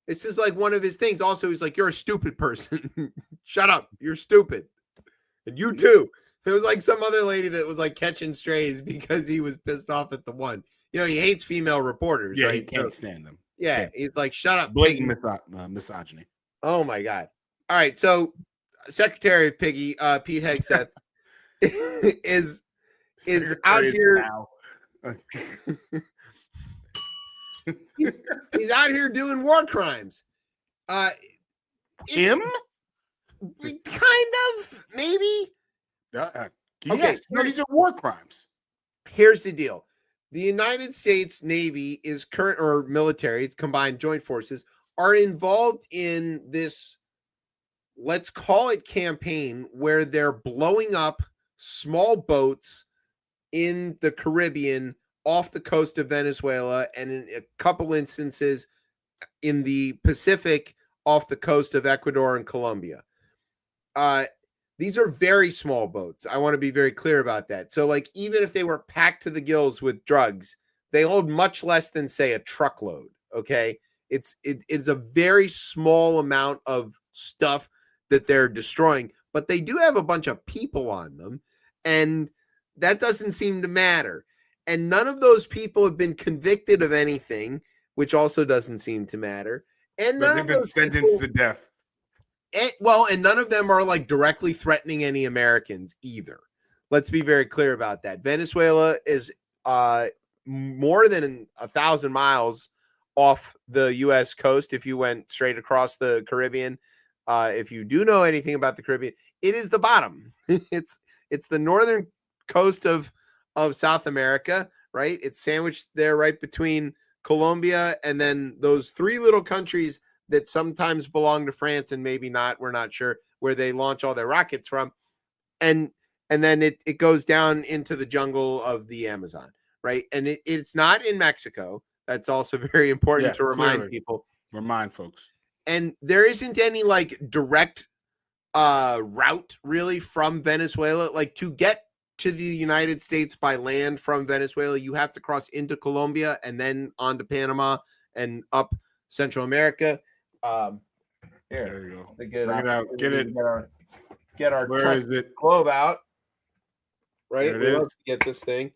This is like one of his things. Also, he's like, you're a stupid person. Shut up. You're stupid. And you too. There was like some other lady that was like catching strays because he was pissed off at the one. You know, he hates female reporters, yeah, right? He can't stand them. Yeah, he's like, shut up. Blatant misogyny. Oh, my God. All right, so Secretary of Piggy, Pete Hegseth, is out here. he's out here doing war crimes. Him? Kind of, maybe. Yes, no, these are war crimes. Here's the deal. The United States Navy is or military, it's combined joint forces, are involved in this, let's call it campaign, where they're blowing up small boats in the Caribbean off the coast of Venezuela, and in a couple instances in the Pacific off the coast of Ecuador and Colombia. These are very small boats. I want to be very clear about that. So, like, even if they were packed to the gills with drugs, they hold much less than, say, a truckload. Okay, it's a very small amount of stuff that they're destroying, but they do have a bunch of people on them, and that doesn't seem to matter. And none of those people have been convicted of anything, which also doesn't seem to matter. And none they've been sentenced to death. And none of them are like directly threatening any Americans either. Let's be very clear about that. Venezuela is more than 1,000 miles off the U.S. coast. If you went straight across the Caribbean, if you do know anything about the Caribbean, it is the bottom. It's the northern coast of South America, right? It's sandwiched there right between Colombia and then those three little countries that sometimes belong to France and maybe not, we're not sure, where they launch all their rockets from. And then it goes down into the jungle of the Amazon, right? And it's not in Mexico. That's also very important to remind people. Remind folks. And there isn't any like direct route really from Venezuela. Like to get to the United States by land from Venezuela, you have to cross into Colombia and then on to Panama and up Central America. There you go. Bring it out. Get it. Get our Where is it? globe out. Right? There it We is. love to get this thing.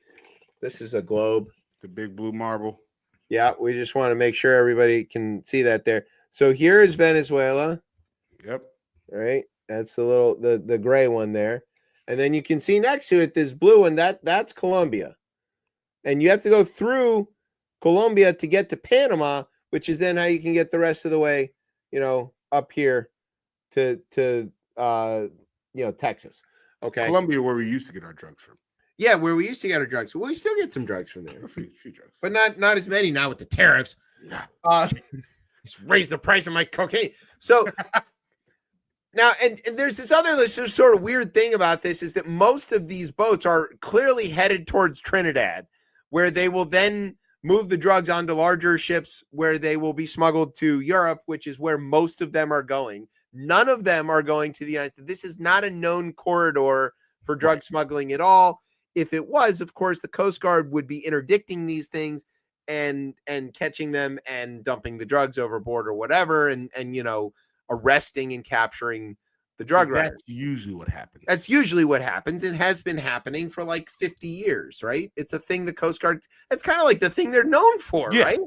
This is a globe. The big blue marble. Yeah, we just want to make sure everybody can see that there. So here is Venezuela. Yep. Right? That's the little the gray one there. And then you can see next to it this blue one, that's Colombia. And you have to go through Colombia to get to Panama, which is then how you can get the rest of the way, up here to Texas. Okay. Colombia, where we used to get our drugs from. Yeah, where we used to get our drugs. Well, we still get some drugs from there. A few drugs. But not as many now with the tariffs. He's raised the price of my cocaine. So now, and there's this other sort of weird thing about this is that most of these boats are clearly headed towards Trinidad, where they will then move the drugs onto larger ships where they will be smuggled to Europe, which is where most of them are going. None of them are going to the United States. This is not a known corridor for drug smuggling at all. If it was, of course, the Coast Guard would be interdicting these things and catching them and dumping the drugs overboard or whatever, and arresting and capturing the drug runners. That's usually what happens. That's usually what happens. It has been happening for like 50 years, right? It's a thing the Coast Guard, it's kind of like the thing they're known for, right?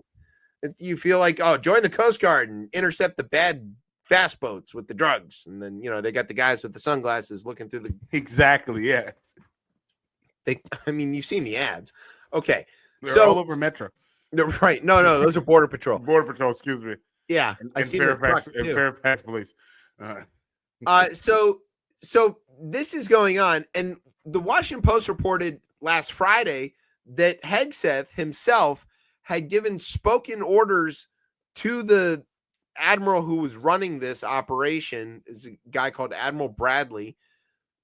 You feel like, oh, join the Coast Guard and intercept the bad fast boats with the drugs. And then, they got the guys with the sunglasses looking through the... Exactly, yeah. You've seen the ads. Okay. They're all over Metro. No, right. No, those are Border Patrol. Border Patrol, excuse me. Yeah. And Fairfax Police. So this is going on, and the Washington Post reported last Friday that Hegseth himself had given spoken orders to the admiral who was running this operation, is a guy called Admiral Bradley,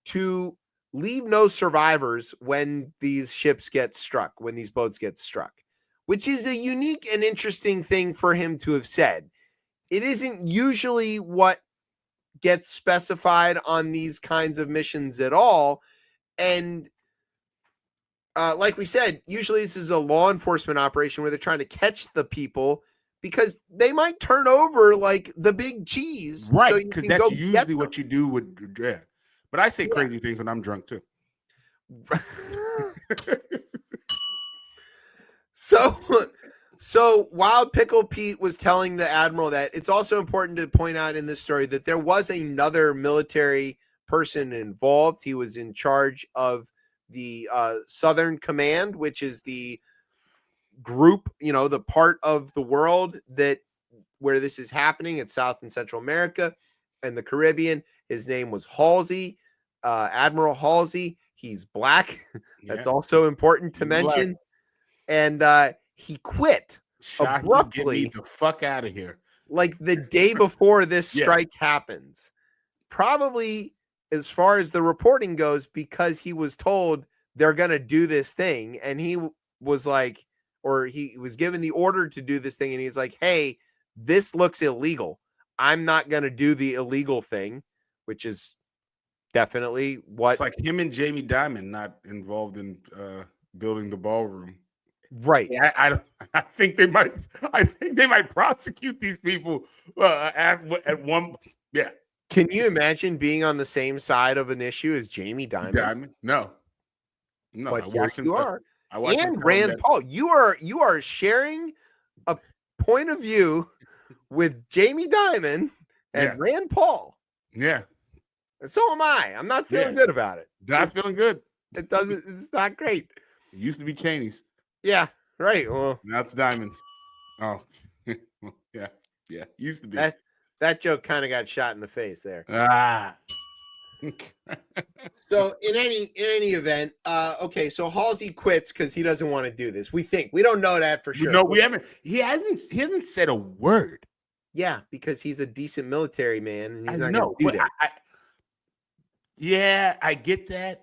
to leave no survivors when these ships get struck, when these boats get struck, which is a unique and interesting thing for him to have said. It isn't usually what gets specified on these kinds of missions at all. And like we said, usually this is a law enforcement operation where they're trying to catch the people because they might turn over like the big cheese. Right, because that's usually what you do with dread. But I say crazy things when I'm drunk too. So Wild Pickle Pete was telling the admiral that it's also important to point out in this story that there was another military person involved. He was in charge of the Southern Command, which is the group, the part of the world where this is happening. It's South and Central America and the Caribbean. His name was Halsey, Admiral Halsey. He's black. That's also important to mention. Black. And he quit abruptly. Get me the fuck out of here. Like the day before this strike happens. Probably, as far as the reporting goes, because he was told they're going to do this thing. And he was like, or he was given the order to do this thing. And he's like, hey, this looks illegal. I'm not going to do the illegal thing, which is definitely what. It's like him and Jamie Dimon not involved in building the ballroom. Right. I think they might. I think they might prosecute these people at one. Yeah. Can you imagine being on the same side of an issue as Jamie Dimon? No. But yes, you are. And Rand Paul. You are sharing a point of view with Jamie Dimon and Rand Paul. Yeah. And so am I. I'm not feeling good about it. Not feeling good. It doesn't. It's not great. It used to be Cheney's. Yeah. Right. Well, now it's Diamonds. Oh, yeah. Used to be. That joke kind of got shot in the face there. So in any event, okay. So Halsey quits because he doesn't want to do this. We don't know that for sure. No, we haven't. He hasn't said a word. Yeah, because he's a decent military man, and he's not going to do that. I get that.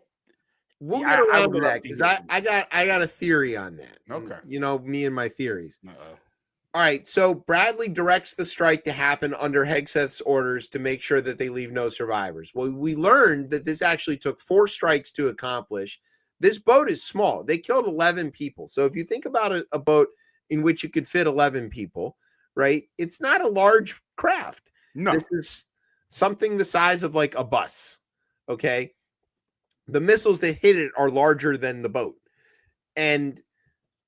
We'll get around to that because I got a theory on that. Okay. Me and my theories. All right. So Bradley directs the strike to happen under Hegseth's orders to make sure that they leave no survivors. Well, we learned that this actually took 4 strikes to accomplish. This boat is small. They killed 11 people. So if you think about a boat in which you could fit 11 people, right? It's not a large craft. No. This is something the size of like a bus. Okay. The missiles that hit it are larger than the boat. And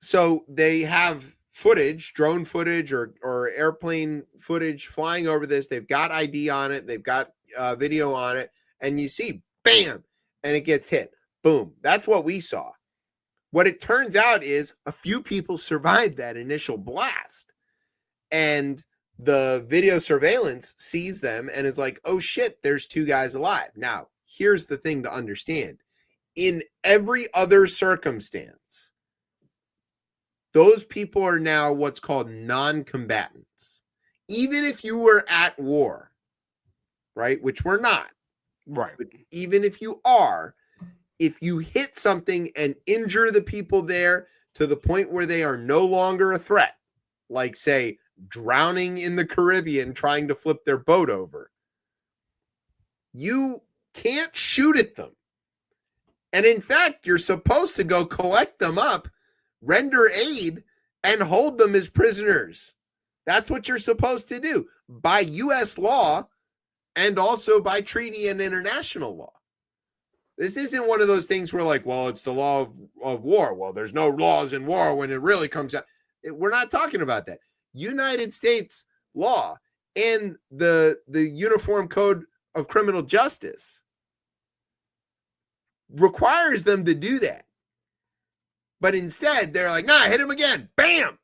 so they have footage, drone footage or airplane footage flying over this. They've got ID on it. They've got video on it. And you see, bam, and it gets hit. Boom. That's what we saw. What it turns out is a few people survived that initial blast. And the video surveillance sees them and is like, oh shit, there's 2 guys alive. Now, here's the thing to understand. In every other circumstance, those people are now what's called non-combatants. Even if you were at war, right? Which we're not. Right. But even if you are, if you hit something and injure the people there to the point where they are no longer a threat, like say drowning in the Caribbean trying to flip their boat over, you can't shoot at them. And in fact, you're supposed to go collect them up, render aid, and hold them as prisoners. That's what you're supposed to do by U.S. law and also by treaty and international law. This isn't one of those things where like, well, it's the law of war. Well, there's no laws in war when it really comes out. We're not talking about that. United States law and the Uniform Code of Criminal Justice requires them to do that. But instead, they're like, nah, hit him again. Bam.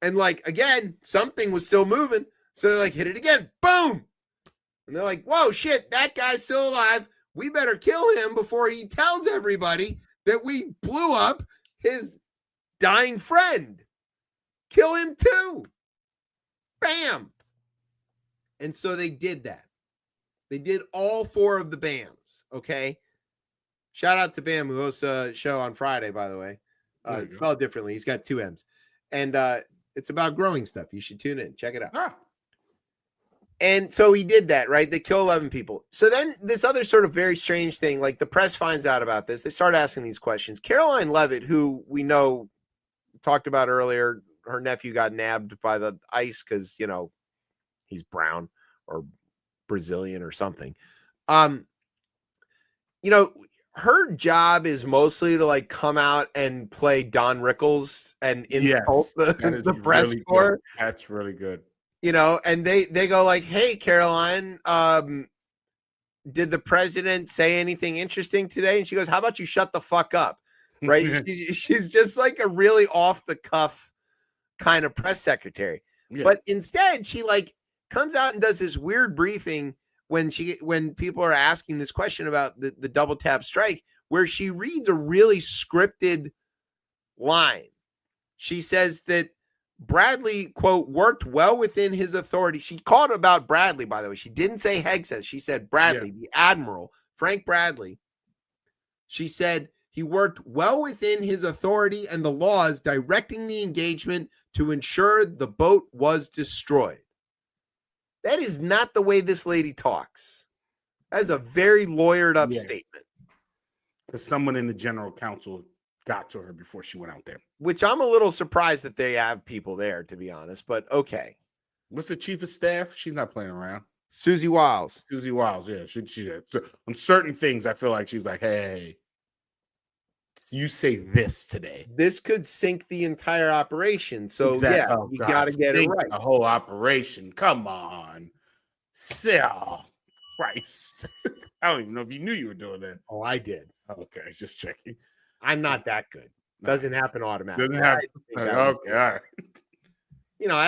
And like, again, something was still moving. So they're like, hit it again. Boom. And they're like, whoa, shit, that guy's still alive. We better kill him before he tells everybody that we blew up his dying friend. Kill him too. Bam. And so they did that. They did all 4 of the BAMs, okay? Shout out to Bam, who hosts a show on Friday, by the way. It's spelled differently. He's got 2 M's. And it's about growing stuff. You should tune in. Check it out. Ah. And so he did that, right? They kill 11 people. So then this other sort of very strange thing, like the press finds out about this. They start asking these questions. Caroline Leavitt, who we know talked about earlier, her nephew got nabbed by the ICE because, you know, he's brown or Brazilian or something. You know, her job is mostly to like come out and play Don Rickles and insult the press really corps. Good. That's really good. You know, and they go like, hey, Caroline, did the president say anything interesting today? And she goes, how about you shut the fuck up? Right. She's just like a really off the cuff kind of press secretary. Yeah. But instead, she like comes out and does this weird briefing when people are asking this question about the double tap strike, where she reads a really scripted line. She says that Bradley, quote, worked well within his authority. She called about Bradley, by the way. She didn't say Hegseth. She said Bradley, the admiral, Frank Bradley. She said he worked well within his authority and the laws directing the engagement to ensure the boat was destroyed. That is not the way this lady talks. That is a very lawyered up statement. Because someone in the general counsel got to her before she went out there. Which I'm a little surprised that they have people there, to be honest, but okay. What's the chief of staff? She's not playing around. Susie Wiles. Susie Wiles, yeah. She on certain things, I feel like she's like, hey, you say this today. This could sink the entire operation. So, yeah, you got to get it right. The whole operation. Come on. Christ. I don't even know if you knew you were doing that. Oh, I did. Okay, just checking. I'm not that good. Doesn't happen automatically. Doesn't happen. Okay, all right. You know, I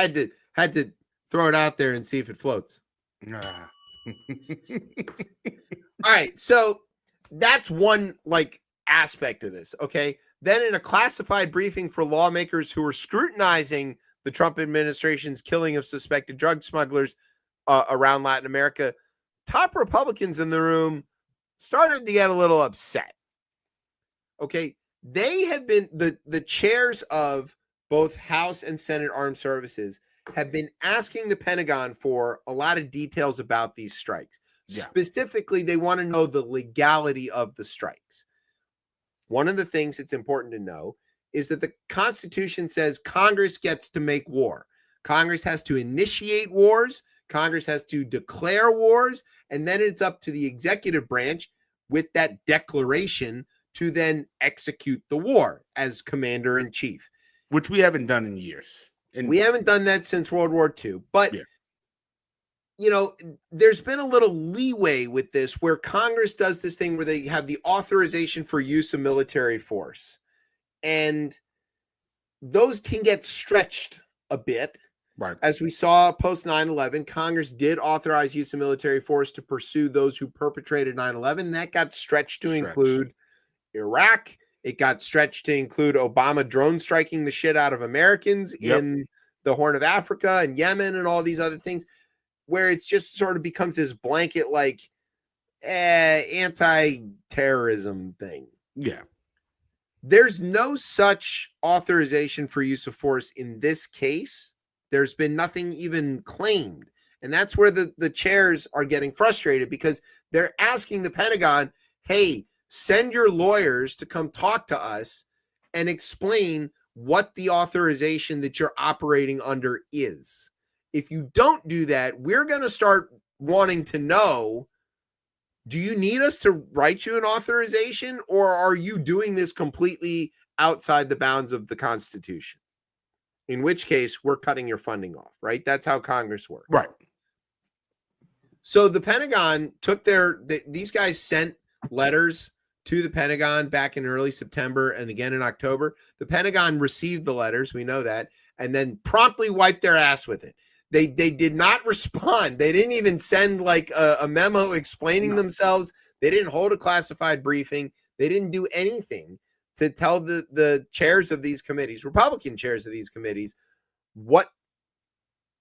had to throw it out there and see if it floats. All right, so that's one like aspect of this. Okay, then in a classified briefing for lawmakers who were scrutinizing the Trump administration's killing of suspected drug smugglers around Latin America, top Republicans in the room started to get a little upset. Okay, they have been the chairs of both House and Senate Armed Services have been asking the Pentagon for a lot of details about these strikes. Yeah. Specifically, they want to know the legality of the strikes. one of the things that's important to know is that the Constitution says Congress gets to make war. Congress has to initiate wars. Congress has to declare wars. And then it's up to the executive branch with that declaration to then execute the war as commander in chief. Which we haven't done in years. We haven't done that since World War II. But, you know, there's been a little leeway with this where Congress does this thing where they have the authorization for use of military force. And those can get stretched a bit. Right. As we saw post 9/11, Congress did authorize use of military force to pursue those who perpetrated 9/11. That got stretched to include Iraq. It got stretched to include Obama drone striking the shit out of Americans in the Horn of Africa and Yemen and all these other things, where it's just sort of becomes this blanket like anti-terrorism thing. Yeah. There's no such authorization for use of force in this case. There's been nothing even claimed. And that's where the chairs are getting frustrated because they're asking the Pentagon, hey, send your lawyers to come talk to us and explain what the authorization that you're operating under is. If you don't do that, we're going to start wanting to know, do you need us to write you an authorization, or are you doing this completely outside the bounds of the Constitution? In which case, we're cutting your funding off, right? That's how Congress works. Right. So the Pentagon took these guys sent letters to the Pentagon back in early September and again in October. The Pentagon received the letters, we know that, and then promptly wiped their ass with it. They did not respond. They didn't even send like a memo explaining themselves. They didn't hold a classified briefing. They didn't do anything to tell the chairs of these committees, Republican chairs of these committees, what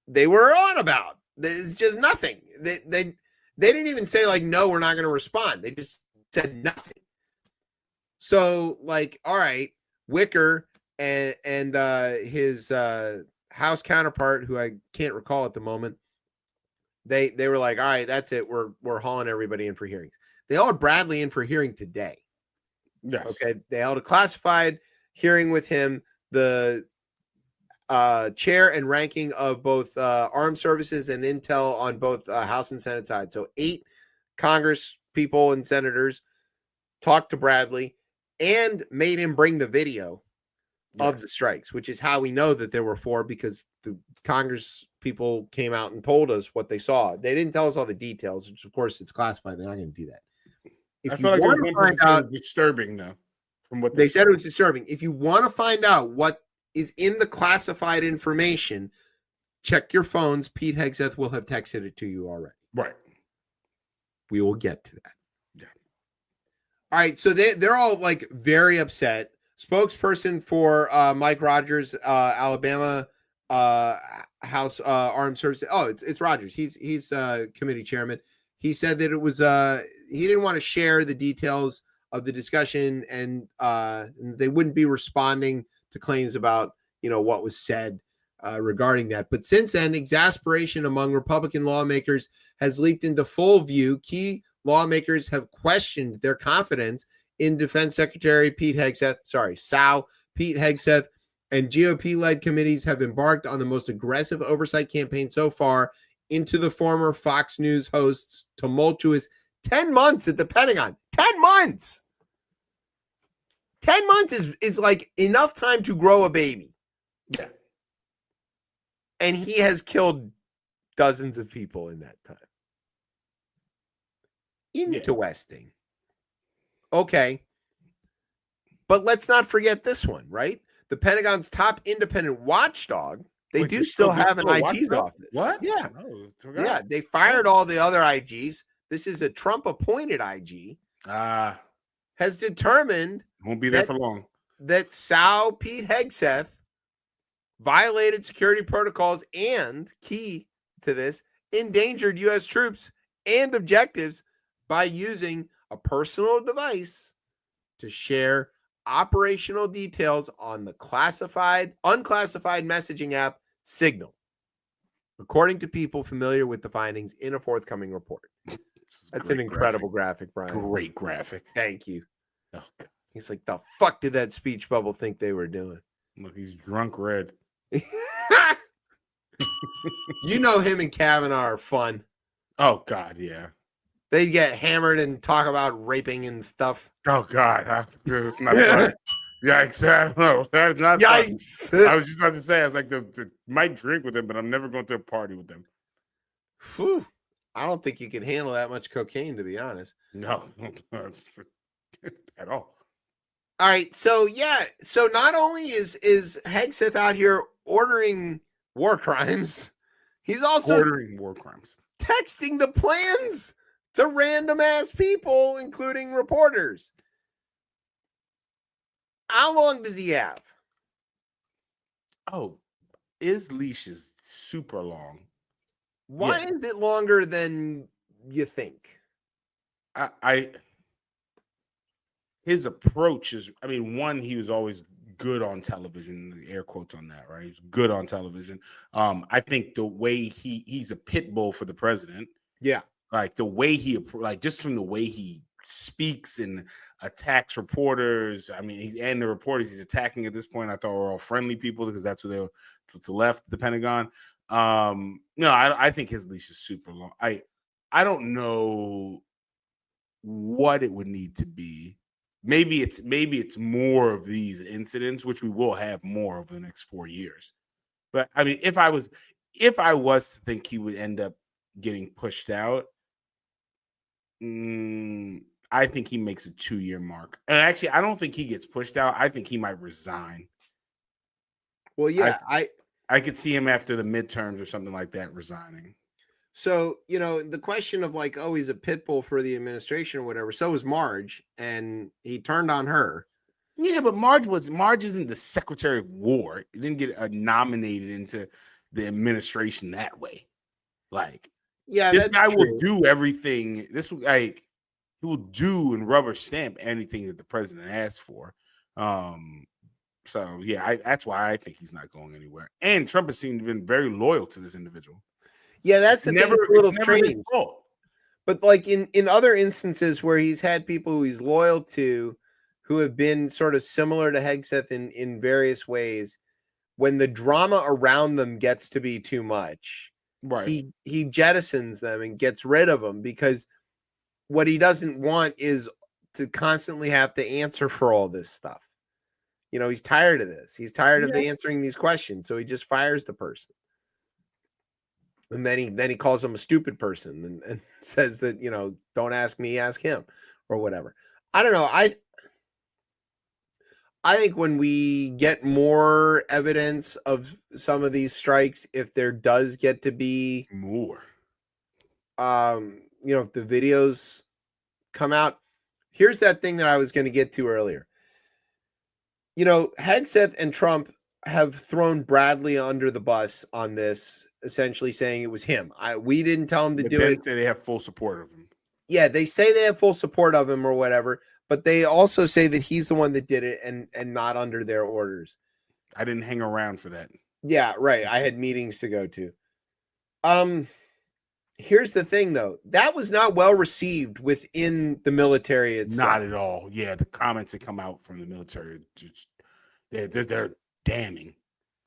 they were on about. It's just nothing. They didn't even say like, no, we're not going to respond. They just said nothing. So like, all right, Wicker and his House counterpart, who I can't recall at the moment, they were like, all right, that's it. We're hauling everybody in for hearings. They hauled Bradley in for hearing today. Yes. Okay. They held a classified hearing with him. The chair and ranking of both armed services and intel on both House and Senate side. So 8 Congress people and senators talked to Bradley and made him bring the video of the strikes, which is how we know that there were 4, because the Congress people came out and told us what they saw. They didn't tell us all the details, which of course it's classified. They're not going to do that. I feel like it was disturbing though, from what they said. It was disturbing. If you want to find out what is in the classified information, check your phones. Pete Hegseth will have texted it to you already. Right. We will get to that. Yeah. All right. So they're all like very upset. Spokesperson for Mike Rogers, Alabama House Armed Services. Oh, it's Rogers. He's committee chairman. He said that it was he didn't want to share the details of the discussion, and they wouldn't be responding to claims about what was said regarding that. But since then, exasperation among Republican lawmakers has leaked into full view. Key lawmakers have questioned their confidence in Defense Secretary Pete Hegseth, SAO Pete Hegseth, and GOP-led committees have embarked on the most aggressive oversight campaign so far into the former Fox News host's tumultuous 10 months at the Pentagon. 10 months! 10 months is like enough time to grow a baby. Yeah. And he has killed dozens of people in that time. Interesting. Okay. But let's not forget this one, right? The Pentagon's top independent watchdog, they do still have an IG's office. What? Yeah. Yeah. They fired all the other IGs. This is a Trump-appointed IG. Has determined won't be there for long. That SAO Pete Hegseth violated security protocols and, key to this, endangered U.S. troops and objectives by using a personal device to share operational details on the unclassified messaging app Signal, according to people familiar with the findings in a forthcoming report. That's an incredible graphic, Brian. Great graphic. Thank you. Oh, God. He's like, the fuck did that speech bubble think they were doing? Look, he's drunk red. You know him and Kavanaugh are fun. Oh, God, yeah. They get hammered and talk about raping and stuff. Oh, God. It's not funny. Yikes. I don't know. That's not Yikes. funny. I was just about to say, I was like, might drink with him, but I'm never going to a party with them. Whew. I don't think you can handle that much cocaine, to be honest. No, at all. All right. So, yeah. So not only is Hegseth out here ordering war crimes, he's also ordering war crimes, texting the plans to random ass people, including reporters. How long does he have? Oh, his leash is super long. Why is it longer than you think? His approach is, I mean, one, he was always good on television, air quotes on that, right? He's good on television. I think the way he's a pit bull for the president. Yeah. Like the way just from the way he speaks and attacks reporters. I mean, the reporters he's attacking at this point, I thought were all friendly people because that's what's left, the Pentagon. No, I think his leash is super long. I don't know what it would need to be. Maybe it's more of these incidents, which we will have more over the next 4 years. But I mean, if I was to think he would end up getting pushed out, I think he makes a 2-year mark. And actually, I don't think he gets pushed out. I think he might resign. Well, yeah, I could see him after the midterms or something like that resigning. So, the question of like, oh, he's a pit bull for the administration or whatever. So was Marge, and he turned on her. Yeah, but Marge isn't the Secretary of War. He didn't get nominated into the administration that way. Like, yeah, this guy will do everything. He will do and rubber stamp anything that the president asks for. So yeah, that's why I think he's not going anywhere. And Trump has seemed to been very loyal to this individual. Yeah, that's the thing. A little strange. But like in other instances where he's had people who he's loyal to, who have been sort of similar to Hegseth in various ways, when the drama around them gets to be too much, right? He jettisons them and gets rid of them, because what he doesn't want is to constantly have to answer for all this stuff. He's tired of this. He's tired of answering these questions, so he just fires the person. And then he calls him a stupid person and says that, don't ask me, ask him, or whatever. I don't know. I think when we get more evidence of some of these strikes, if there does get to be more, if the videos come out, here's that thing that I was going to get to earlier. Hegseth and Trump have thrown Bradley under the bus on this, essentially saying it was him. We didn't tell him to do it. Say they have full support of him. Yeah, they say they have full support of him or whatever, but they also say that he's the one that did it and not under their orders. I didn't hang around for that. Yeah, right. I had meetings to go to. Here's the thing, though. That was not well received within the military itself. Not at all. Yeah, the comments that come out from the military, they're damning.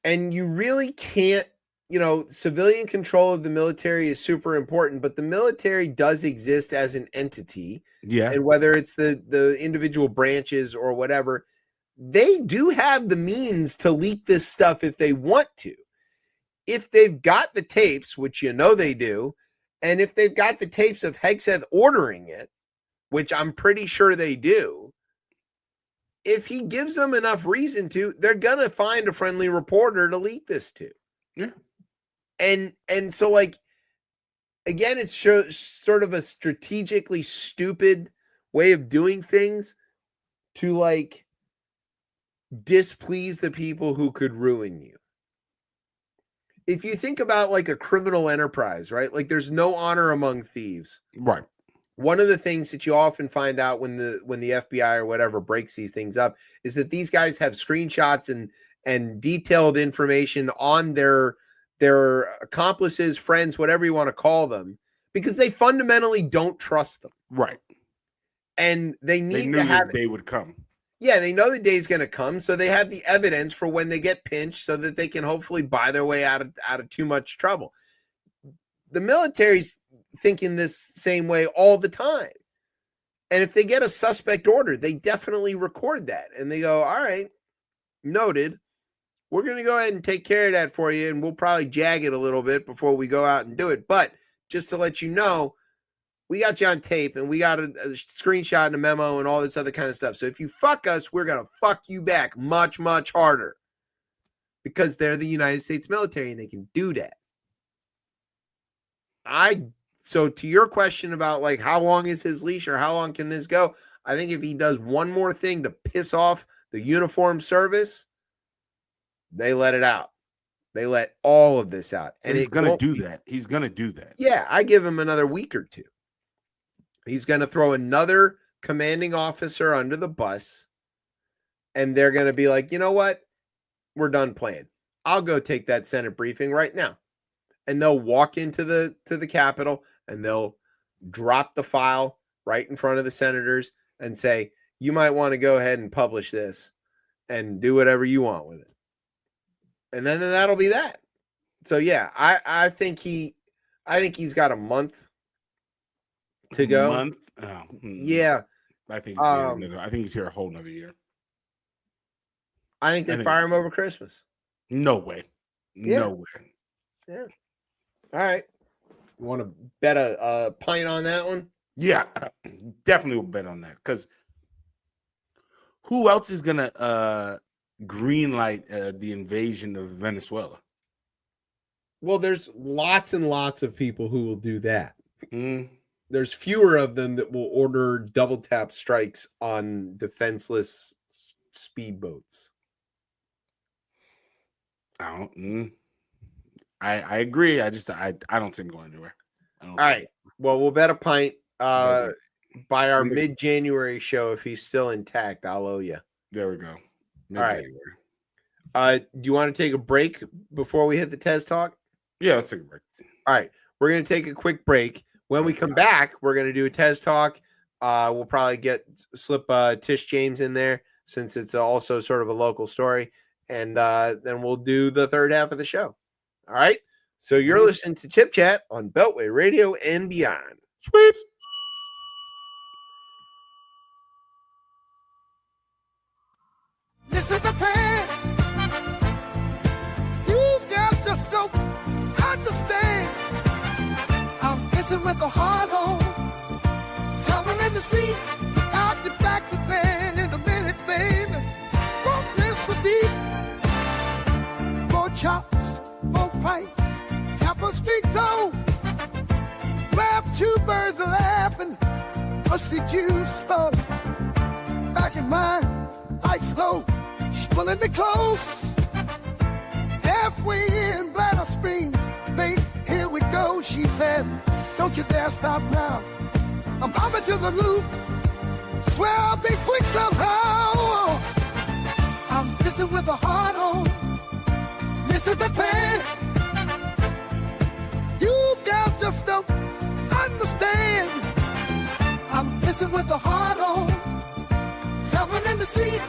And you really can't, civilian control of the military is super important, but the military does exist as an entity. Yeah. And whether it's the individual branches or whatever, they do have the means to leak this stuff if they want to. If they've got the tapes, which they do, and if they've got the tapes of Hegseth ordering it, which I'm pretty sure they do, if he gives them enough reason to, they're going to find a friendly reporter to leak this to. Yeah. And so, like, again, it's sort of a strategically stupid way of doing things to, like, displease the people who could ruin you. If you think about like a criminal enterprise, right? Like, there's no honor among thieves. Right. One of the things that you often find out when the FBI or whatever breaks these things up is that these guys have screenshots and detailed information on their accomplices, friends, whatever you want to call them, because they fundamentally don't trust them. Right. And they need to have they would come. Yeah, they know the day's going to come, so they have the evidence for when they get pinched so that they can hopefully buy their way out of too much trouble. The military's thinking this same way all the time. And if they get a suspect order, they definitely record that. And they go, all right, noted. We're going to go ahead and take care of that for you, and we'll probably jag it a little bit before we go out and do it. But just to let you know, we got you on tape, and we got a screenshot and a memo and all this other kind of stuff. So if you fuck us, we're going to fuck you back much, much harder because they're the United States military, and they can do that. So to your question about like how long is his leash or how long can this go, I think if he does one more thing to piss off the uniformed service, they let it out. They let all of this out. And he's going to do that. He's going to do that. Yeah, I give him another week or two. He's going to throw another commanding officer under the bus, and they're going to be like, you know what? We're done playing. I'll go take that Senate briefing right now. And they'll walk into the Capitol, and they'll drop the file right in front of the senators and say, you might want to go ahead and publish this and do whatever you want with it. And then that'll be that. So yeah, I think he's got a month to go. A month? Oh, yeah. I think he's here a whole nother year. I think they fire him over Christmas. No way. Yeah. No way. Yeah. All right. You want to bet a pint on that one? Yeah, definitely will bet on that. Because who else is gonna green light the invasion of Venezuela? Well, there's lots and lots of people who will do that. There's fewer of them that will order double tap strikes on defenseless speedboats. I agree. I don't see him going anywhere. All right. Well, we'll bet a pint by our mid-January show. If he's still intact, I'll owe you. There we go. All right. Do you want to take a break before we hit the Tez talk? Yeah, let's take a break. All right. We're going to take a quick break. When we come back, we're going to do a Tez talk. We'll probably slip Tish James in there since it's also sort of a local story. And then we'll do the third half of the show. All right. So you're listening to Chip Chat on Beltway Radio and beyond. Sweeps. This is the plan. You guys just don't understand. I'm kissing with a heart on. Coming in the seat. I'll be back to bed in a minute, baby. Won't this be? 4 chops, 4 pints, half a street dough. Grab 2 birds laughing. Pussy juice stuff. Back in mine, ice low. She's pulling me close. Halfway in bladder screams. Babe, here we go. She says, don't you dare stop now. I'm bombing to the loop. Swear I'll be quick somehow. I'm kissing with a heart on. This is the plan. You guys just don't understand. I'm kissing with a heart on. Coming in the seat.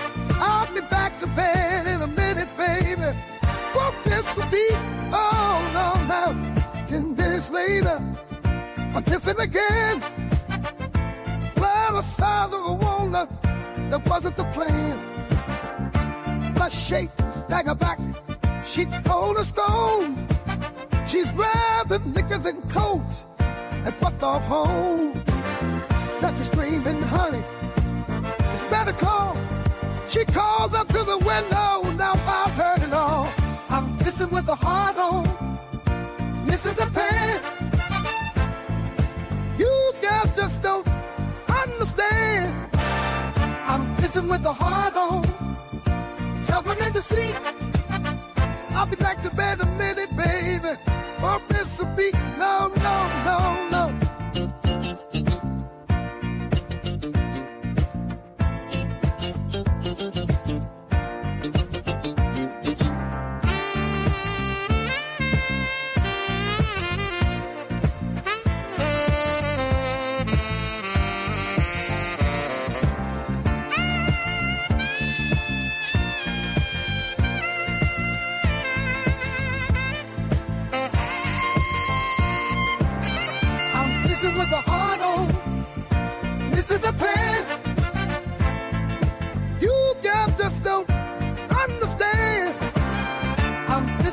I'll be back to bed in a minute, baby. Won't this be? Oh, no, no. 10 minutes later, I'm kissing again. By the side of a walnut, that wasn't the plan. Flush shape, stagger back, sheets cold as stone. She's grabbing knickers and coats and fucked off home. Left me screaming, honey, it's better call. She calls up to the window, now I've heard it all. I'm kissing with a heart on. Listen to pain. You guys just don't understand. I'm kissing with a heart on. Covered in the seat. I'll be back to bed a minute, baby. Or miss a beat. No, no, no, no.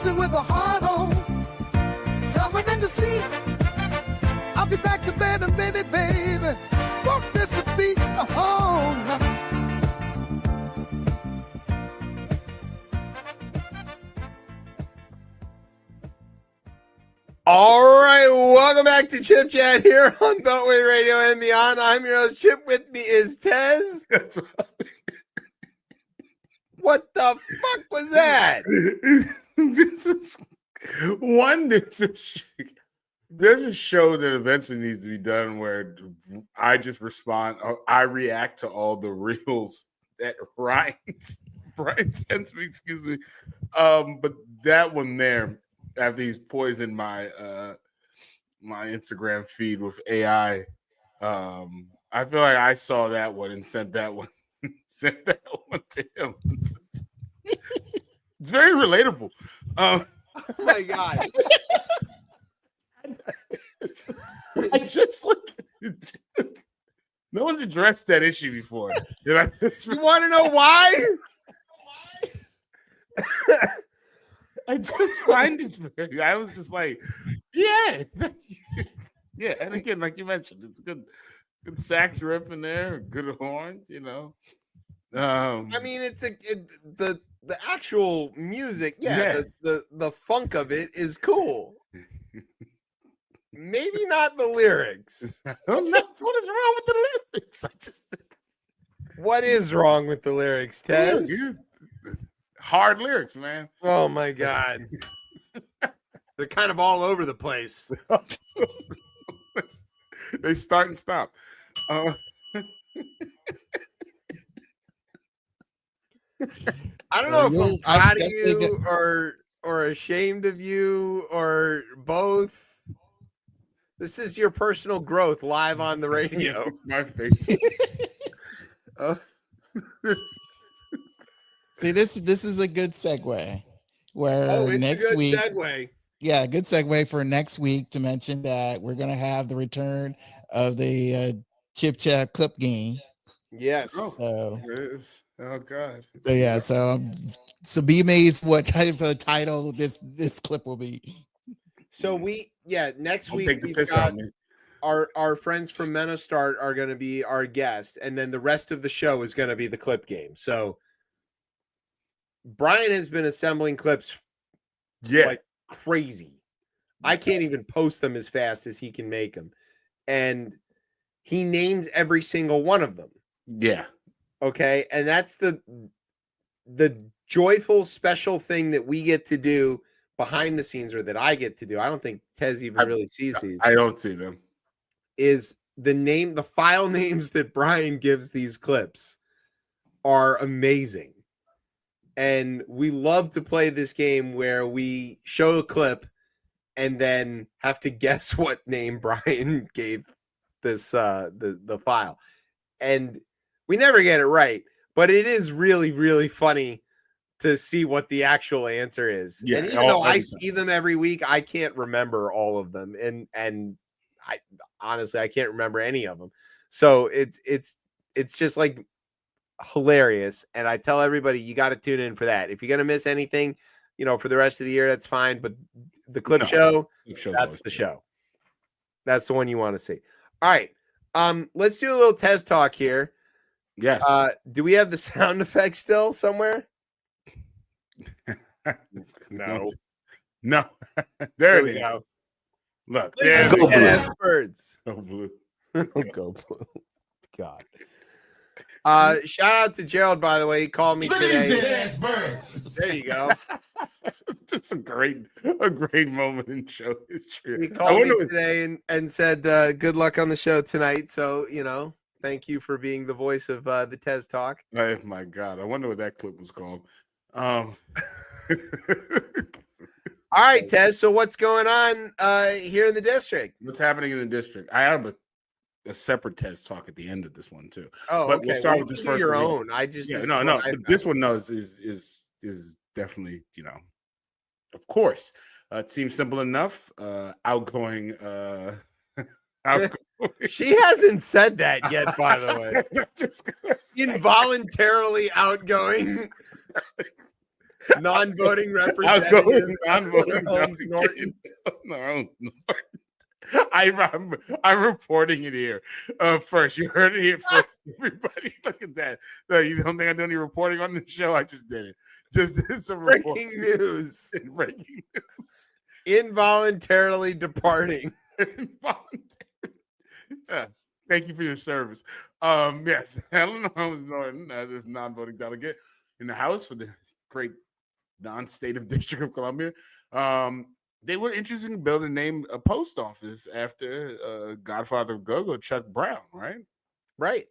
kissing with a heart on. Coming in to see. I'll be back to bed in a minute, baby. Won't miss a beat. All right, welcome back to Chip Chat here on Beltway Radio and Beyond. I'm your host, Chip. With me is Tez. That's right. What the fuck was that? There's a show that eventually needs to be done where I just respond. I react to all the reels that Brian sends me. Excuse me, but that one there, after he's poisoned my my Instagram feed with AI, I feel like I saw that one and sent that one to him. It's very relatable. Oh my god! I just like no one's addressed that issue before. You want to know why? I just find it very. I was just like, yeah, yeah. And again, like you mentioned, it's good sax riff in there, good horns. You know. I mean, the actual music. Yeah. The funk of it is cool. Maybe not the lyrics. What is wrong with the lyrics? What is wrong with the lyrics, Tez? Hard lyrics, man. Oh my god. They're kind of all over the place. They start and stop. I don't know if I'm proud of you or ashamed of you or both. This is your personal growth live on the radio. My face. See, this is a good segue. Where next week, segue. Yeah, good segue for next week to mention that we're gonna have the return of the ChipChat clip game. Yes. Oh god. So yeah, so be amazed what kind of a title this clip will be. So next week we've got our friends from Menostart are going to be our guests, and then the rest of the show is going to be the clip game. So Brian has been assembling clips like crazy. I can't even post them as fast as he can make them. And he names every single one of them. Yeah. Okay. And that's the joyful, special thing that we get to do behind the scenes, or that I get to do. I don't think Tez even really sees these. I don't see them. Is the file names that Brian gives these clips are amazing. And we love to play this game where we show a clip and then have to guess what name Brian gave this the file. And we never get it right, but it is really, really funny to see what the actual answer is. Yeah, and even though I see them every week, I can't remember all of them. And I honestly I can't remember any of them. So it's just like hilarious. And I tell everybody, you got to tune in for that. If you're gonna miss anything, for the rest of the year, that's fine. But the clip show, that's the show. That's the one you want to see. All right. Let's do a little Tez talk here. Yes. Do we have the sound effect still somewhere? No. There we go. Look, there go blue. Birds. Go blue. Go blue. God. Shout out to Gerald, by the way. He called me today. Birds. There you go. Just a great moment in show history. He called me today and said, good luck on the show tonight. So, thank you for being the voice of the Tez Talk. Oh my God. I wonder what that clip was called. All right, Tez. So what's going on here in the district? What's happening in the district? I have a separate Tez Talk at the end of this one too. Oh, but okay. we'll start with this first. Your own. I just no. This one is definitely of course. It seems simple enough. Outgoing. She hasn't said that yet, by the way. Involuntarily outgoing. Non-voting representative. Non-voting Holmes Norton. No, I'm reporting it here. First, you heard it here first. Everybody, look at that. No, you don't think I do any reporting on the show? I just did it. Just did some breaking news. Breaking news. Involuntarily departing. Yeah. Thank you for your service. Yes, Helen Holmes Norton, this non-voting delegate in the House for the great non-state of District of Columbia. They were interested in building name a post office after Godfather of Go-Go, Chuck Brown, right? Right.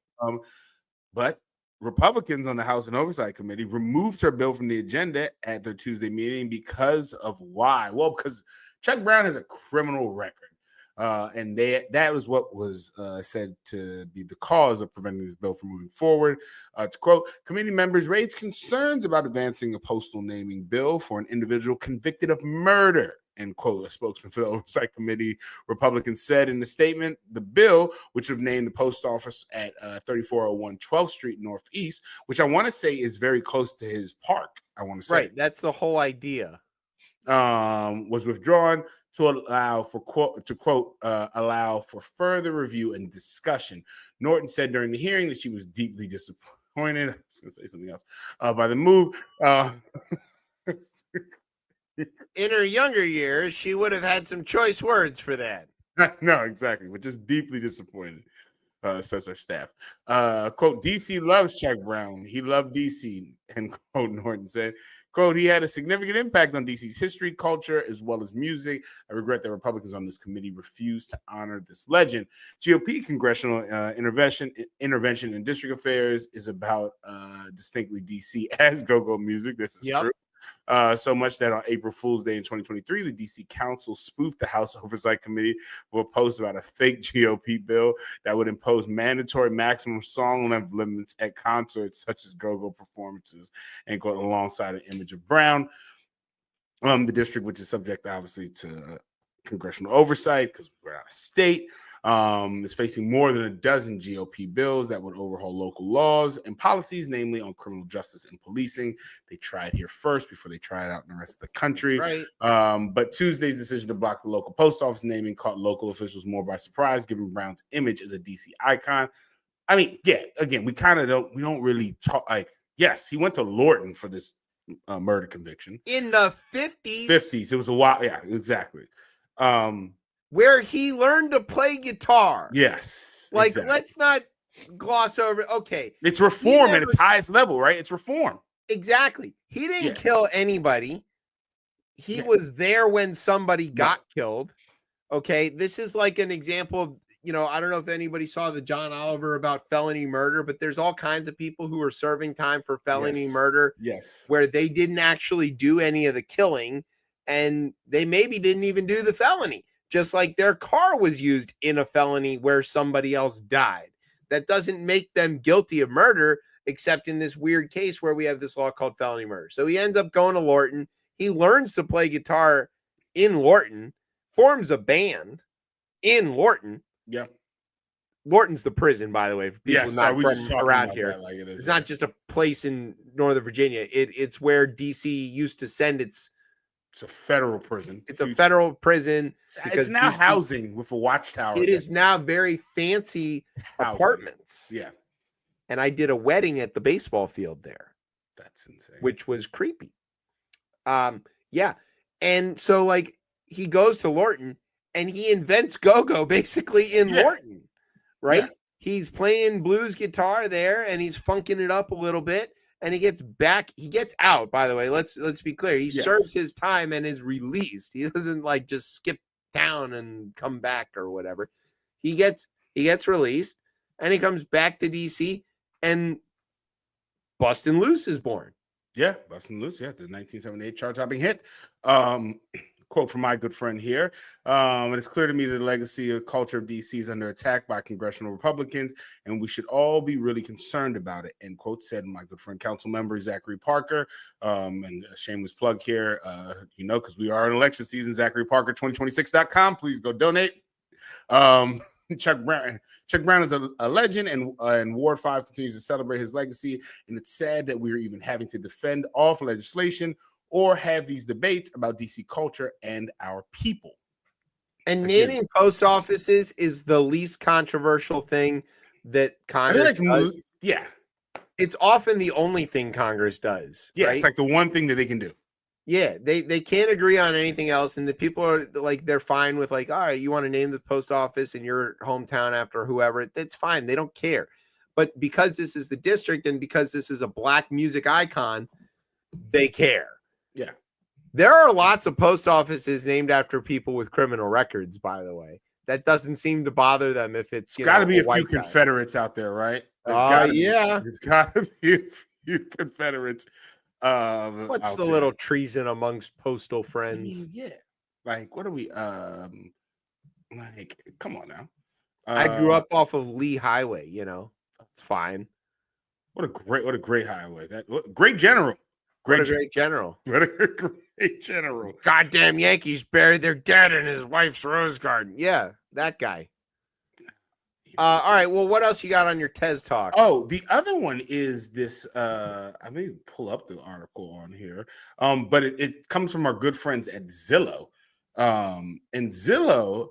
But Republicans on the House and Oversight Committee removed her bill from the agenda at their Tuesday meeting because of why? Well, because Chuck Brown has a criminal record. And that was what was said to be the cause of preventing this bill from moving forward. To quote, committee members raised concerns about advancing a postal naming bill for an individual convicted of murder, end quote. A spokesman for the Oversight Committee Republicans said in the statement, the bill, which would have named the post office at 3401 12th Street Northeast, which I want to say is very close to his park, I want to say. Right, that's the whole idea. Was withdrawn to allow for allow for further review and discussion. Norton said during the hearing that she was deeply disappointed. I was going to say something else by the move. In her younger years, she would have had some choice words for that. No, exactly, but just deeply disappointed. Says her staff. Quote, DC loves Chuck Brown. He loved DC, end quote, Norton said. Quote, he had a significant impact on DC's history, culture, as well as music. I regret that Republicans on this committee refused to honor this legend. GOP congressional intervention in district affairs is about distinctly DC as go-go music. This is true. So much that on April Fool's Day in 2023, the DC Council spoofed the House Oversight Committee with a post about a fake GOP bill that would impose mandatory maximum song length limits at concerts such as go-go performances and go alongside an image of Brown. The district, which is subject obviously to congressional oversight because we're out of state, is facing more than a dozen GOP bills that would overhaul local laws and policies, namely on criminal justice and policing. They tried here first before they tried out in the rest of the country. Right. But Tuesday's decision to block the local post office naming caught local officials more by surprise, given Brown's image as a DC icon. I mean, yeah, again, we don't really talk like, yes, he went to Lorton for this murder conviction. In the 50s. 50s. It was a while. Yeah, exactly. Where he learned to play guitar. Yes. Like, exactly. let's not gloss over. Okay. It's reform at its highest level, right? It's reform. Exactly. He didn't kill anybody. He was there when somebody got killed. Okay. This is like an example of, I don't know if anybody saw the John Oliver about felony murder, but there's all kinds of people who are serving time for felony murder. Yes. Where they didn't actually do any of the killing and they maybe didn't even do the felony. Just like their car was used in a felony where somebody else died. That doesn't make them guilty of murder, except in this weird case where we have this law called felony murder. So he ends up going to Lorton. He learns to play guitar in Lorton, forms a band in Lorton. Yeah. Lorton's the prison, by the way, for people not from around here. Like it's not just a place in Northern Virginia. It's where DC used to send its. It's a federal prison. It's a federal prison. It's now housing with a watchtower. It is now very fancy apartments. Yeah. And I did a wedding at the baseball field there. That's insane. Which was creepy. Yeah. And so like he goes to Lorton and he invents go-go basically in Lorton. Right? Yeah. He's playing blues guitar there and he's funking it up a little bit. And he gets out, by the way. Let's be clear. He serves his time and is released. He doesn't like just skip town and come back or whatever. He gets released and he comes back to DC and Bustin' Loose is born. Yeah, Bustin' Loose, the 1978 chart-topping hit. Quote from my good friend here. It is clear to me that the legacy of culture of DC is under attack by congressional Republicans, and we should all be really concerned about it. End quote, said my good friend, council member Zachary Parker. And a shameless plug here, because we are in election season, Zachary Parker, 2026.com. Please go donate. Chuck Brown is a legend, and Ward 5 continues to celebrate his legacy. And it's sad that we're even having to defend awful legislation or have these debates about DC culture and our people. And naming post offices is the least controversial thing that Congress does. Yeah. It's often the only thing Congress does. Yeah, right? It's like the one thing that they can do. Yeah, they can't agree on anything else, and the people are like, they're fine with like, all right, you want to name the post office in your hometown after whoever, that's fine. They don't care. But because this is the district and because this is a Black music icon, they care. Yeah. There are lots of post offices named after people with criminal records, by the way. That doesn't seem to bother them if it's got to be a few Confederates out there, right? Yeah. There's got to be a few Confederates. What's the little treason amongst postal friends? I mean, yeah, like what are we? Like, come on now. I grew up off of Lee Highway. It's fine. What a great highway! Great general. What a great general. What a great general. Goddamn Yankees buried their dead in his wife's rose garden. Yeah, that guy. All right. Well, what else you got on your Tez talk? Oh, the other one is this. I may pull up the article on here. But it comes from our good friends at Zillow. And Zillow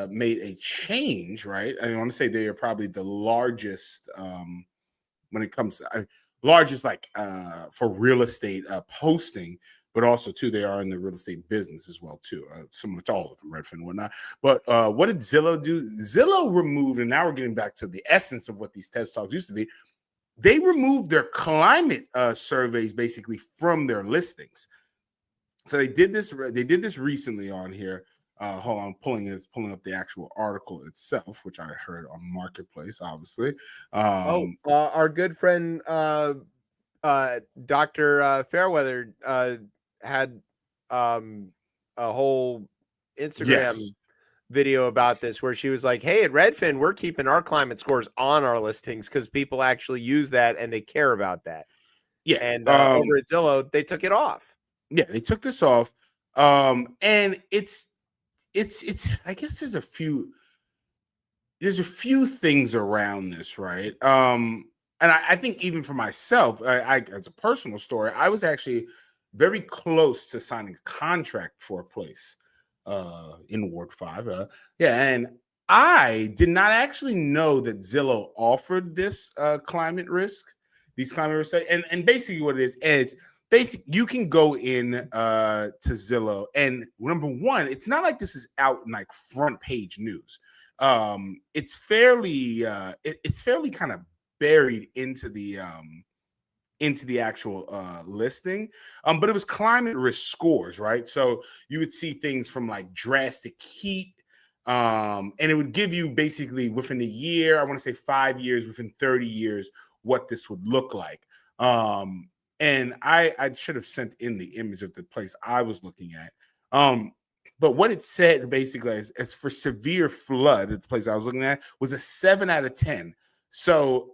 made a change, right? I want to say they are probably the largest when it comes to largest for real estate posting. But also, too, they are in the real estate business as well, too. Similar to all of them, Redfin and whatnot. But what did Zillow do? Zillow removed, and now we're getting back to the essence of what these Tez Talks used to be. They removed their climate surveys basically from their listings. So they did this. They did this recently on here. Hold on, pulling up the actual article itself, which I heard on Marketplace, obviously. Our good friend Dr. Fairweather had a whole Instagram video about this where she was like, hey, at Redfin, we're keeping our climate scores on our listings because people actually use that and they care about that. Yeah. And over at Zillow, they took it off. Yeah, they took this off. And it's I guess there's a few things around this, right? And I think even for myself, I as a personal story, I was actually very close to signing a contract for a place in Ward 5. And I did not actually know that Zillow offered this climate risk, these climate risk. And basically what it is, it's basically you can go in to Zillow, and number one, it's not like this is out in like front page news. It's fairly kind of buried into the actual listing, but it was climate risk scores, right? So you would see things from like drastic heat, and it would give you basically within a year, I want to say 5 years, within 30 years, what this would look like. And I should have sent in the image of the place I was looking at. But what it said basically is for severe flood, the place I was looking at was a 7 out of 10. So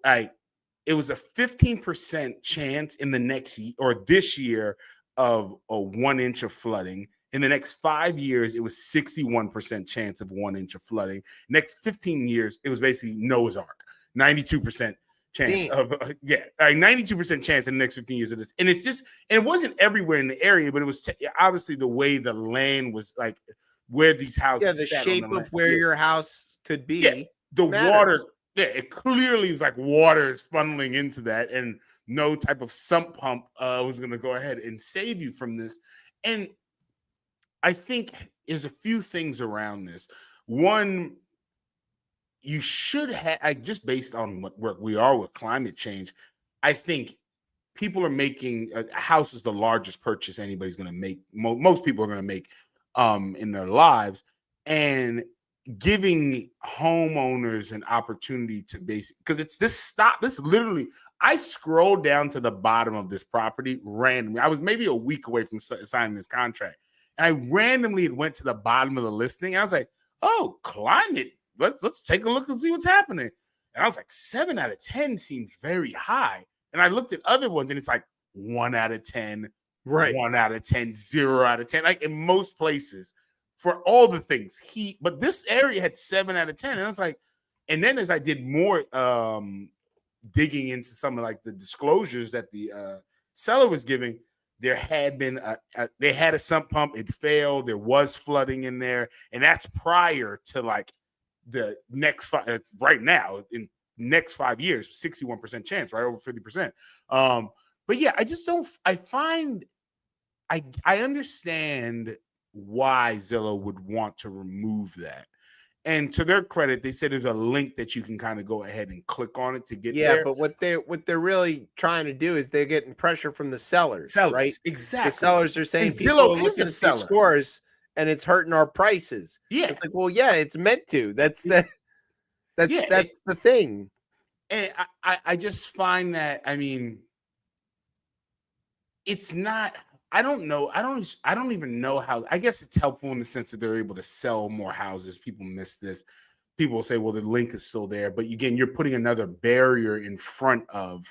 it was a 15% chance in the next or this year of a 1 inch of flooding. In the next 5 years, it was 61% chance of 1 inch of flooding. Next 15 years, it was basically Noah's Ark, 92% chance of 92% chance in the next 15 years of this. And it's just, and it wasn't everywhere in the area, but it was obviously the way the land was, like where these houses. Yeah, the shape of where your house could be. Yeah, the water. Yeah, it clearly was like water is funneling into that, and no type of sump pump was going to go ahead and save you from this. And I think there's a few things around this. One, you should have, just based on where we are with climate change, I think people are making a house is the largest purchase anybody's going to make. Most people are going to make in their lives, and giving homeowners an opportunity to because it's this literally, I scrolled down to the bottom of this property randomly. I was maybe a week away from signing this contract, and I randomly went to the bottom of the listing, and I was like, oh, climate, let's take a look and see what's happening. And I was like, 7 out of 10 seems very high. And I looked at other ones, and it's like 1 out of 10, right? 1 out of 10, 0 out of 10. Like in most places, for all the things. But this area had 7 out of 10. And I was like, and then as I did more digging into some of like the disclosures that the seller was giving, there had been they had a sump pump, it failed, there was flooding in there, and that's prior to like the next right now in next 5 years, 61% chance, right, over 50%. But yeah, I just don't. I find I understand why Zillow would want to remove that. And to their credit, they said there's a link that you can kind of go ahead and click on it to get there. Yeah, but what they're really trying to do is they're getting pressure from the sellers, right? Exactly. The sellers are saying and people Zillow are looking at seller. these scores and it's hurting our prices. Yeah, it's like, well, yeah, it's meant to. That's the thing. And I just find that, I mean, it's not. I don't know. I don't even know how. I guess it's helpful in the sense that they're able to sell more houses. People miss this. People will say, well, the link is still there. But again, you're putting another barrier in front of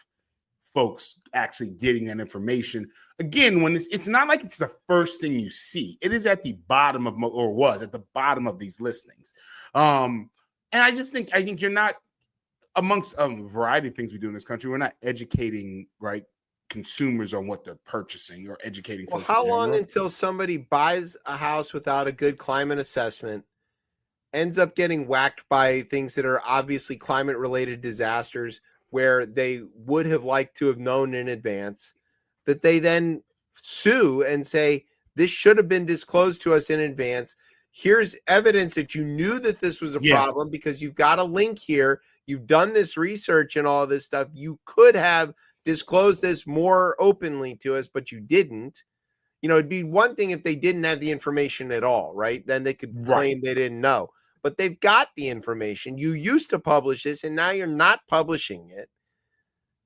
folks actually getting that information. Again, when it's not like it's the first thing you see. It is at the bottom of, or was at the bottom of these listings. And I think you're not, amongst a variety of things we do in this country, we're not educating, right, consumers on what they're purchasing or educating folks. Well, how long until somebody buys a house without a good climate assessment, ends up getting whacked by things that are obviously climate related disasters where they would have liked to have known in advance, that they then sue and say, this should have been disclosed to us in advance. Here's evidence that you knew that this was a problem because you've got a link here. You've done this research and all this stuff. You could have disclosed this more openly to us, but you didn't. You know, it'd be one thing if they didn't have the information at all, right? Then they could claim they didn't know. But they've got the information. You used to publish this, and now you're not publishing it.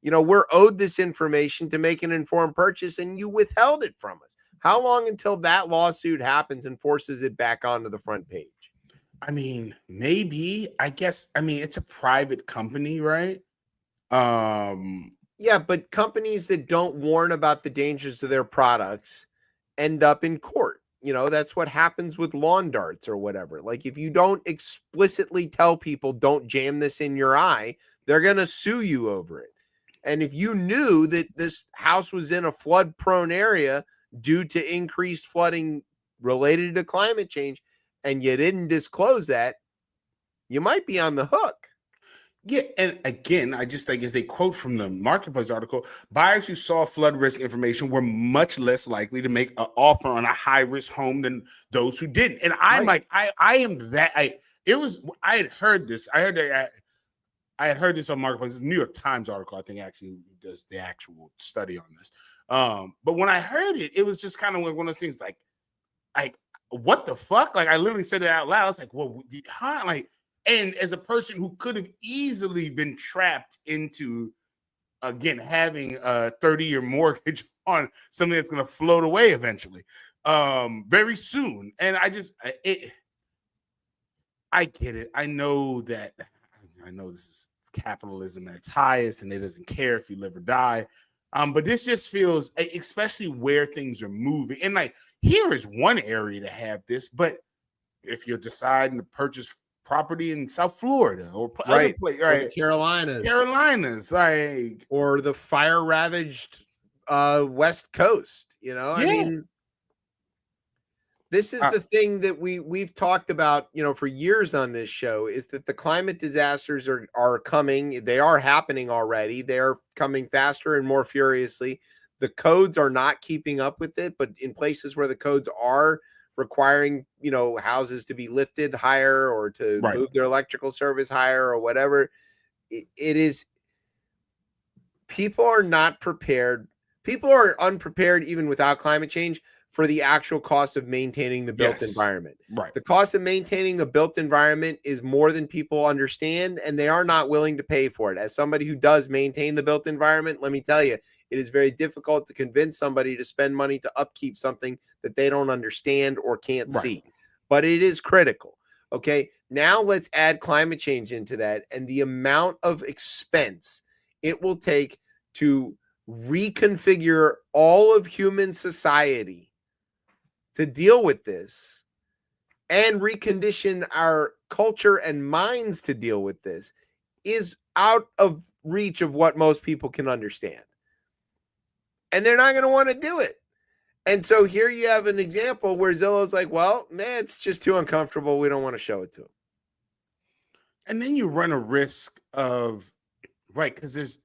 You know, we're owed this information to make an informed purchase, and you withheld it from us. How long until that lawsuit happens and forces it back onto the front page? I mean, maybe. I guess. I mean, it's a private company, right? Yeah, but companies that don't warn about the dangers of their products end up in court. You know, that's what happens with lawn darts or whatever. Like, if you don't explicitly tell people, don't jam this in your eye, they're going to sue you over it. And if you knew that this house was in a flood prone area due to increased flooding related to climate change, and you didn't disclose that, you might be on the hook. Yeah, and again, I just think as they quote from the Marketplace article, buyers who saw flood risk information were much less likely to make an offer on a high-risk home than those who didn't. And I'm like, I had heard this. I had heard this on Marketplace. It's a New York Times article, I think, actually does the actual study on this. But when I heard it, it was just kind of one of those things like, what the fuck? Like, I literally said it out loud. I was like, well, huh? Like, and as a person who could have easily been trapped into, again, having a 30-year mortgage on something that's going to float away eventually, very soon. And I get it. I know this is capitalism at its highest, and it doesn't care if you live or die. But this just feels, especially where things are moving. And like, here is one area to have this, but if you're deciding to purchase property in South Florida or other place, right? Or the Carolinas, like, or the fire ravaged West Coast. You know, I mean, this is the thing that we've talked about, you know, for years on this show, is that the climate disasters are coming. They are happening already. They are coming faster and more furiously. The codes are not keeping up with it, but in places where the codes are requiring, you know, houses to be lifted higher or to move their electrical service higher or whatever, it is, people are not prepared. People are unprepared even without climate change for the actual cost of maintaining the built environment. Right. The cost of maintaining the built environment is more than people understand, and they are not willing to pay for it. As somebody who does maintain the built environment, let me tell you, it is very difficult to convince somebody to spend money to upkeep something that they don't understand or can't see. But it is critical. Okay. Now let's add climate change into that, and the amount of expense it will take to reconfigure all of human society to deal with this and recondition our culture and minds to deal with this is out of reach of what most people can understand. And they're not going to want to do it. And so here you have an example where Zillow's like, well, man, it's just too uncomfortable. We don't want to show it to them. And then you run a risk of, right, because there's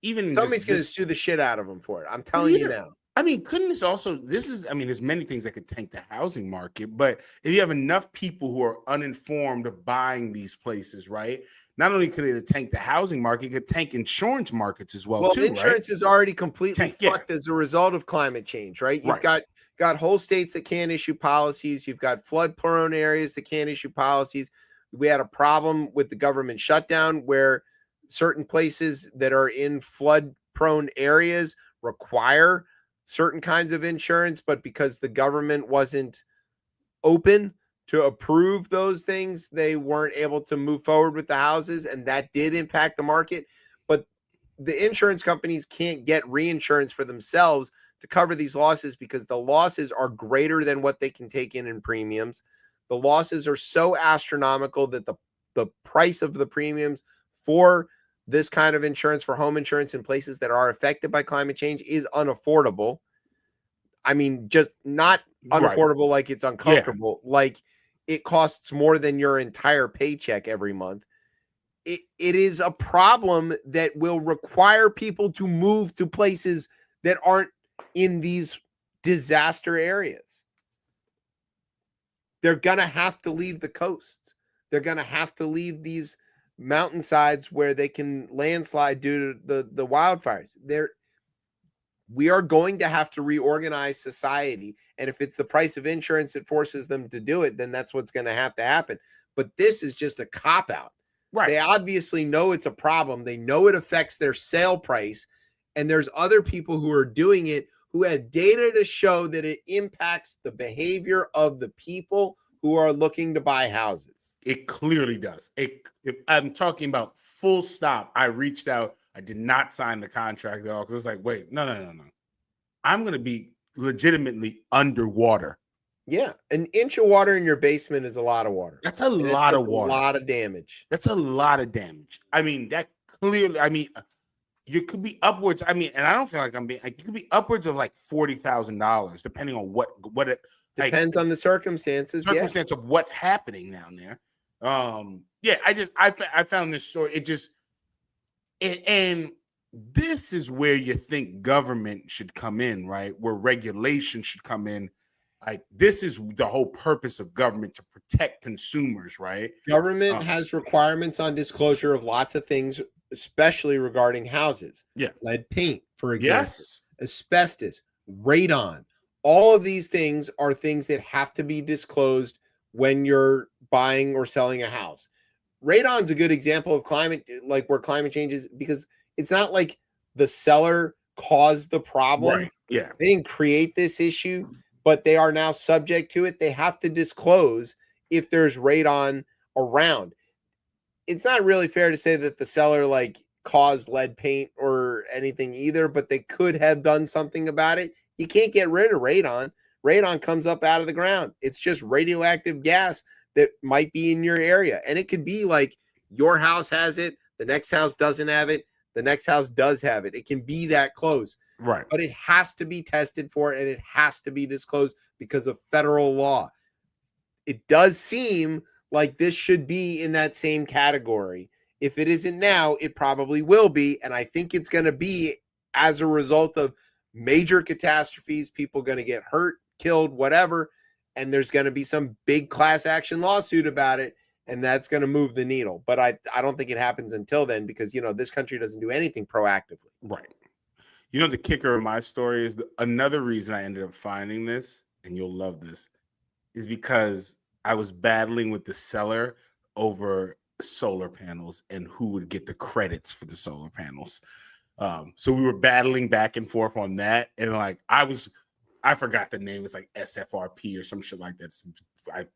even somebody's going to sue the shit out of them for it. I'm telling you now. I mean, couldn't this also, there's many things that could tank the housing market, but if you have enough people who are uninformed of buying these places, right? Not only could it tank the housing market, it could tank insurance markets as well, too, insurance is already completely fucked as a result of climate change, right? You've got whole states that can't issue policies. You've got flood-prone areas that can't issue policies. We had a problem with the government shutdown where certain places that are in flood-prone areas require certain kinds of insurance, but because the government wasn't open to approve those things, they weren't able to move forward with the houses, and that did impact the market. But the insurance companies can't get reinsurance for themselves to cover these losses because the losses are greater than what they can take in premiums. The losses are so astronomical that the price of the premiums for this kind of insurance, for home insurance in places that are affected by climate change, is unaffordable. I mean, just not unaffordable like it's uncomfortable. Like it costs more than your entire paycheck every month. It is a problem that will require people to move to places that aren't in these disaster areas. They're going to have to leave the coasts. They're going to have to leave these mountainsides where they can landslide due to the wildfires. We are going to have to reorganize society. And if it's the price of insurance that forces them to do it, then that's what's going to happen. But this is just a cop-out. Right. They obviously know it's a problem. They know it affects their sale price. And there's other people who are doing it who had data to show that it impacts the behavior of the people who are looking to buy houses. It clearly does. I'm talking about full stop. I reached out. I did not sign the contract at all because I was like, wait, no. I'm going to be legitimately underwater. Yeah. An inch of water in your basement is a lot of water. That's a lot of water. A lot of damage. That's a lot of damage. I mean, that clearly, you could be upwards. And I don't feel like you could be upwards of like $40,000, depending on what it depends on the circumstances. Circumstance of what's happening down there. I found this story. And this is where you think government should come in, right? Where regulation should come in. Like this is the whole purpose of government, to protect consumers, right? Government has requirements on disclosure of lots of things, especially regarding houses. Yeah. Lead paint, for example. Yes. Asbestos, radon. All of these things are things that have to be disclosed when you're buying or selling a house. Radon's a good example of where climate change is, because it's not like the seller caused the problem. Right. Yeah. They didn't create this issue, but they are now subject to it. They have to disclose if there's radon around. It's not really fair to say that the seller caused lead paint or anything either, but they could have done something about it. You can't get rid of radon. Radon comes up out of the ground. It's just radioactive gas that might be in your area. And it could be like your house has it, the next house doesn't have it, the next house does have it. It can be that close. Right. But it has to be tested for, and it has to be disclosed because of federal law. It does seem like this should be in that same category. If it isn't now, it probably will be. And I think it's going to be as a result of major catastrophes, people going to get hurt, killed, whatever. And there's going to be some big class action lawsuit about it. And that's going to move the needle. But I don't think it happens until then because, this country doesn't do anything proactively. Right. The kicker of my story is another reason I ended up finding this, and you'll love this, is because I was battling with the seller over solar panels and who would get the credits for the solar panels. So we were battling back and forth on that. And I forgot the name. It's like SFRP or some shit like that. I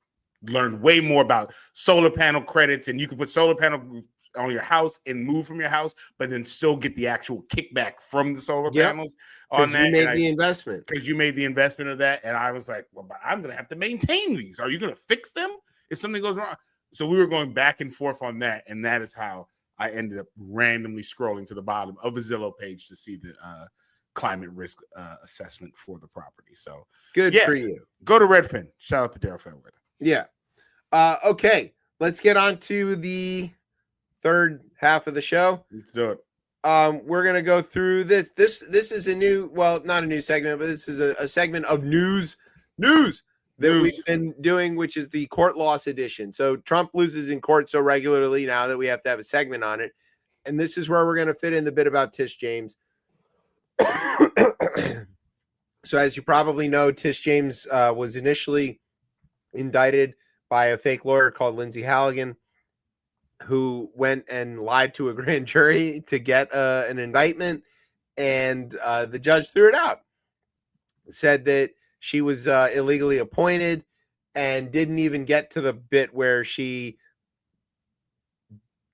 learned way more about solar panel credits, and you can put solar panel your house and move from your house, but then still get the actual kickback from the solar panels on that. You made the investment. Because you made the investment of that. And I was like, well, but I'm going to have to maintain these. Are you going to fix them if something goes wrong? So we were going back and forth on that. And that is how I ended up randomly scrolling to the bottom of a Zillow page to see the climate risk assessment for the property. So good for you. Go to Redfin. Shout out to Daryl Fairweather. Yeah. Okay. Let's get on to the third half of the show. Let's do it. We're gonna go through this. This is a new, well, not a new segment, but this is a segment of news that we've been doing, which is the court loss edition. So Trump loses in court so regularly now that we have to have a segment on it, and this is where we're gonna fit in the bit about Tish James. So as you probably know, Tish James was initially indicted by a fake lawyer called Lindsay Halligan, who went and lied to a grand jury to get an indictment, and the judge threw it out. Said that she was illegally appointed and didn't even get to the bit where she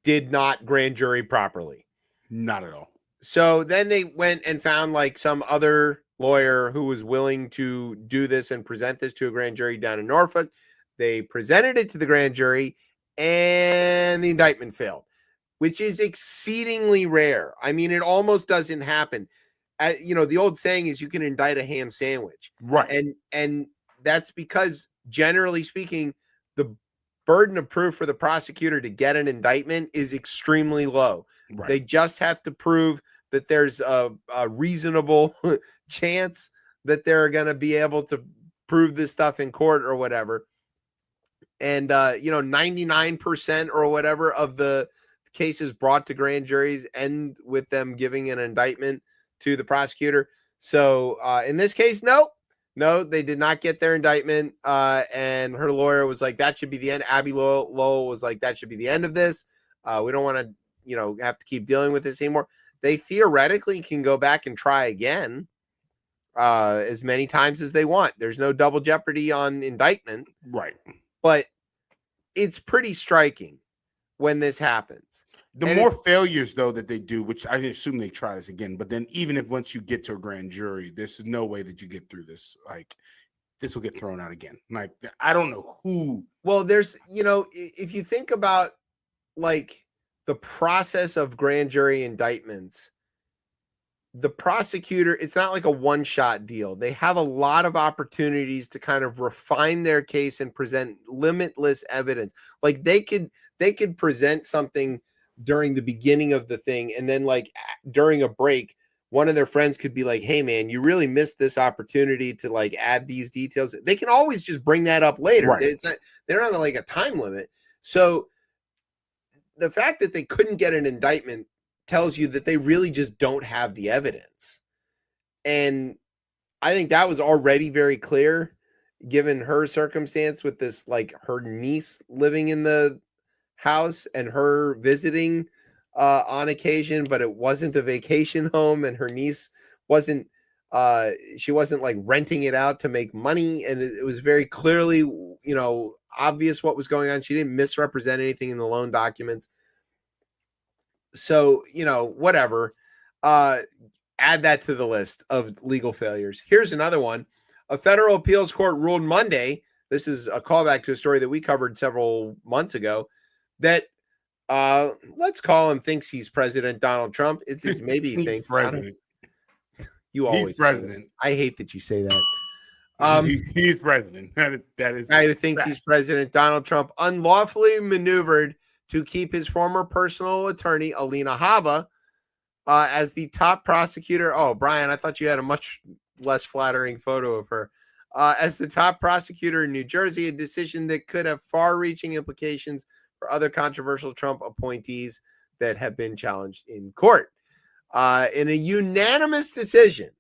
did not grand jury properly. Not at all. So then they went and found like some other lawyer who was willing to do this and present this to a grand jury down in Norfolk. They presented it to the grand jury, and the indictment failed, which is exceedingly rare. I mean, it almost doesn't happen. The old saying is you can indict a ham sandwich. Right. And that's because, generally speaking, the burden of proof for the prosecutor to get an indictment is extremely low. Right. They just have to prove that there's a reasonable chance that they're going to be able to prove this stuff in court or whatever. And, 99% or whatever of the cases brought to grand juries end with them giving an indictment to the prosecutor. So in this case, no, they did not get their indictment. And her lawyer was like, that should be the end. Abby Lowell was like, that should be the end of this. We don't want to, have to keep dealing with this anymore. They theoretically can go back and try again as many times as they want. There's no double jeopardy on indictment. Right. But it's pretty striking when this happens. The more failures, though, that they do, which I assume they try this again, but then even if once you get to a grand jury, there's no way that you get through this. Like, this will get thrown out again. Like, I don't know who. Well, there's, if you think about, like, the process of grand jury indictments, the prosecutor, it's not like a one-shot deal. They have a lot of opportunities to kind of refine their case and present limitless evidence. Like they could present something during the beginning of the thing, and then like during a break, one of their friends could be like, hey man, you really missed this opportunity to like add these details. They can always just bring that up later. Right. They're not like a time limit. So the fact that they couldn't get an indictment tells you that they really just don't have the evidence. And I think that was already very clear given her circumstance with this, like her niece living in the house and her visiting on occasion, but it wasn't a vacation home, and her niece wasn't like renting it out to make money. And it was very clearly, obvious what was going on. She didn't misrepresent anything in the loan documents. So, whatever, add that to the list of legal failures. Here's another one. A federal appeals court ruled Monday. This is a callback to a story that we covered several months ago that, let's call him thinks he's President Donald Trump. It's maybe he thinks president. You always he's president. I hate that you say that. He's president. That is. Guy who thinks he's President Donald Trump unlawfully maneuvered to keep his former personal attorney, Alina Habba, as the top prosecutor. Oh, Brian, I thought you had a much less flattering photo of her. As the top prosecutor in New Jersey, a decision that could have far-reaching implications for other controversial Trump appointees that have been challenged in court. In a unanimous decision,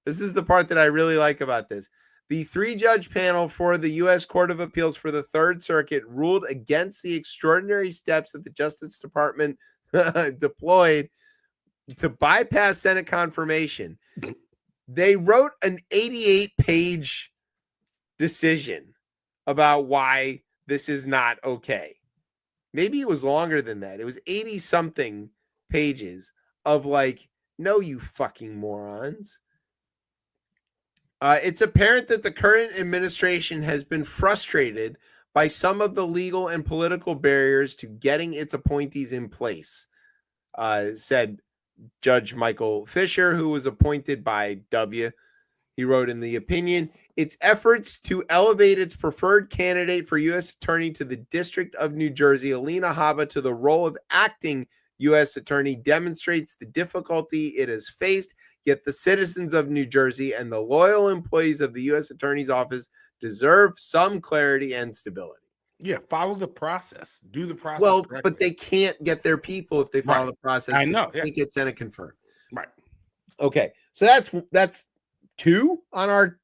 this is the part that I really like about this, the three-judge panel for the U.S. Court of Appeals for the Third Circuit ruled against the extraordinary steps that the Justice Department deployed to bypass Senate confirmation. They wrote an 88-page decision about why this is not okay. maybe it was longer than that. It was 80 something pages of like, no, you fucking morons. It's apparent that the current administration has been frustrated by some of the legal and political barriers to getting its appointees in place, said Judge Michael Fisher, who was appointed by W. He wrote in the opinion, its efforts to elevate its preferred candidate for U.S. Attorney to the District of New Jersey, Alina Habba, to the role of acting U.S. Attorney demonstrates the difficulty it has faced, yet the citizens of New Jersey and the loyal employees of the U.S. Attorney's Office deserve some clarity and stability. Yeah, follow the process. Do the process correctly. But they can't get their people if they follow the process. I know. They get Senate confirmed. Right. Okay, so that's 2 on our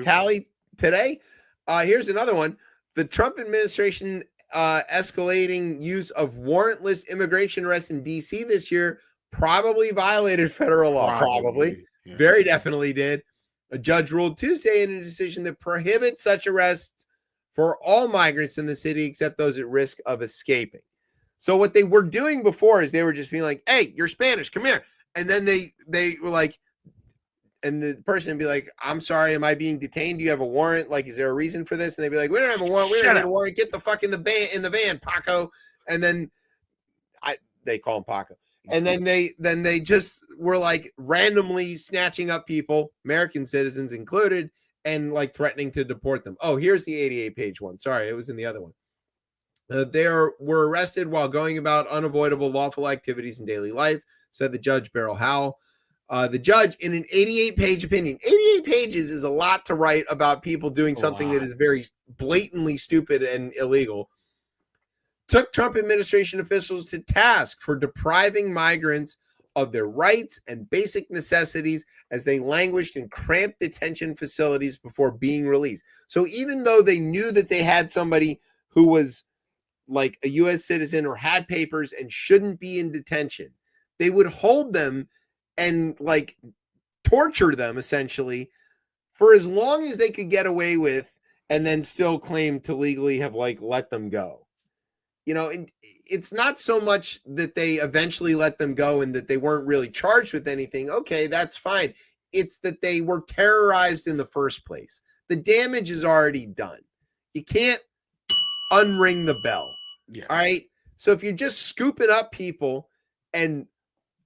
tally today. Here's another one. The Trump administration escalating use of warrantless immigration arrests in D.C. this year probably violated federal law. Probably. Yeah. Very definitely did. A judge ruled Tuesday in a decision that prohibits such arrests for all migrants in the city except those at risk of escaping. So what they were doing before is they were just being like, hey, you're Spanish, come here. And then they were like, and the person would be like, I'm sorry, am I being detained? Do you have a warrant? Like, is there a reason for this? And they'd be like, we don't have a warrant. We don't have a warrant. Get the fuck in the van, Paco. And then they call him Paco. And then they just were like randomly snatching up people, American citizens included, and like threatening to deport them. Oh, here's the 88-page one. Sorry, it was in the other one. They were arrested while going about unavoidable lawful activities in daily life, said the judge, Beryl Howell. The judge, in an 88-page opinion, 88 pages is a lot to write about people doing something that is very blatantly stupid and illegal, took Trump administration officials to task for depriving migrants of their rights and basic necessities as they languished in cramped detention facilities before being released. So even though they knew that they had somebody who was like a U.S. citizen or had papers and shouldn't be in detention, they would hold them and like torture them essentially for as long as they could get away with, and then still claim to legally have like let them go. You know, it's not so much that they eventually let them go and that they weren't really charged with anything. Okay, that's fine. It's that they were terrorized in the first place. The damage is already done. You can't unring the bell. Yeah. All right. So if you're just scooping up people and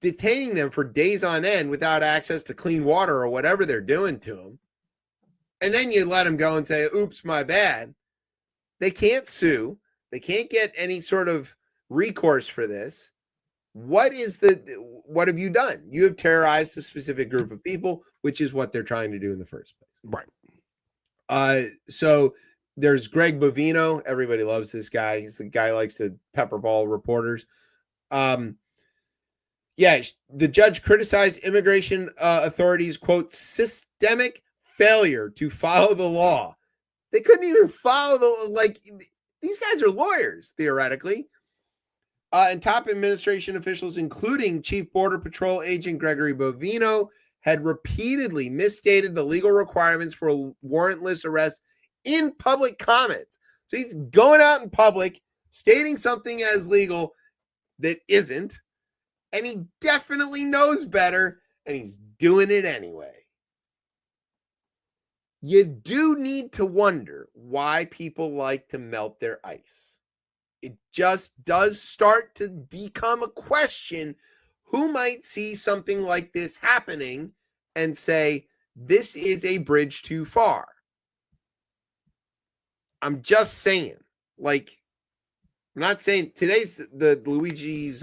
detaining them for days on end without access to clean water or whatever they're doing to them, and then you let them go and say, oops, my bad, they can't sue. They can't get any sort of recourse for this. What have you done? You have terrorized a specific group of people, which is what they're trying to do in the first place. Right. So there's Greg Bovino. Everybody loves this guy. He's the guy who likes to pepperball reporters. Yeah, the judge criticized immigration authorities, quote, systemic failure to follow the law. They couldn't even follow these guys are lawyers, theoretically. And top administration officials, including Chief Border Patrol Agent Gregory Bovino, had repeatedly misstated the legal requirements for warrantless arrests in public comments. So he's going out in public, stating something as legal that isn't. And he definitely knows better, and he's doing it anyway. You do need to wonder why people like to melt their ice. It just does start to become a question. Who might see something like this happening and say, this is a bridge too far? I'm just saying, like, I'm not saying today's the Luigi's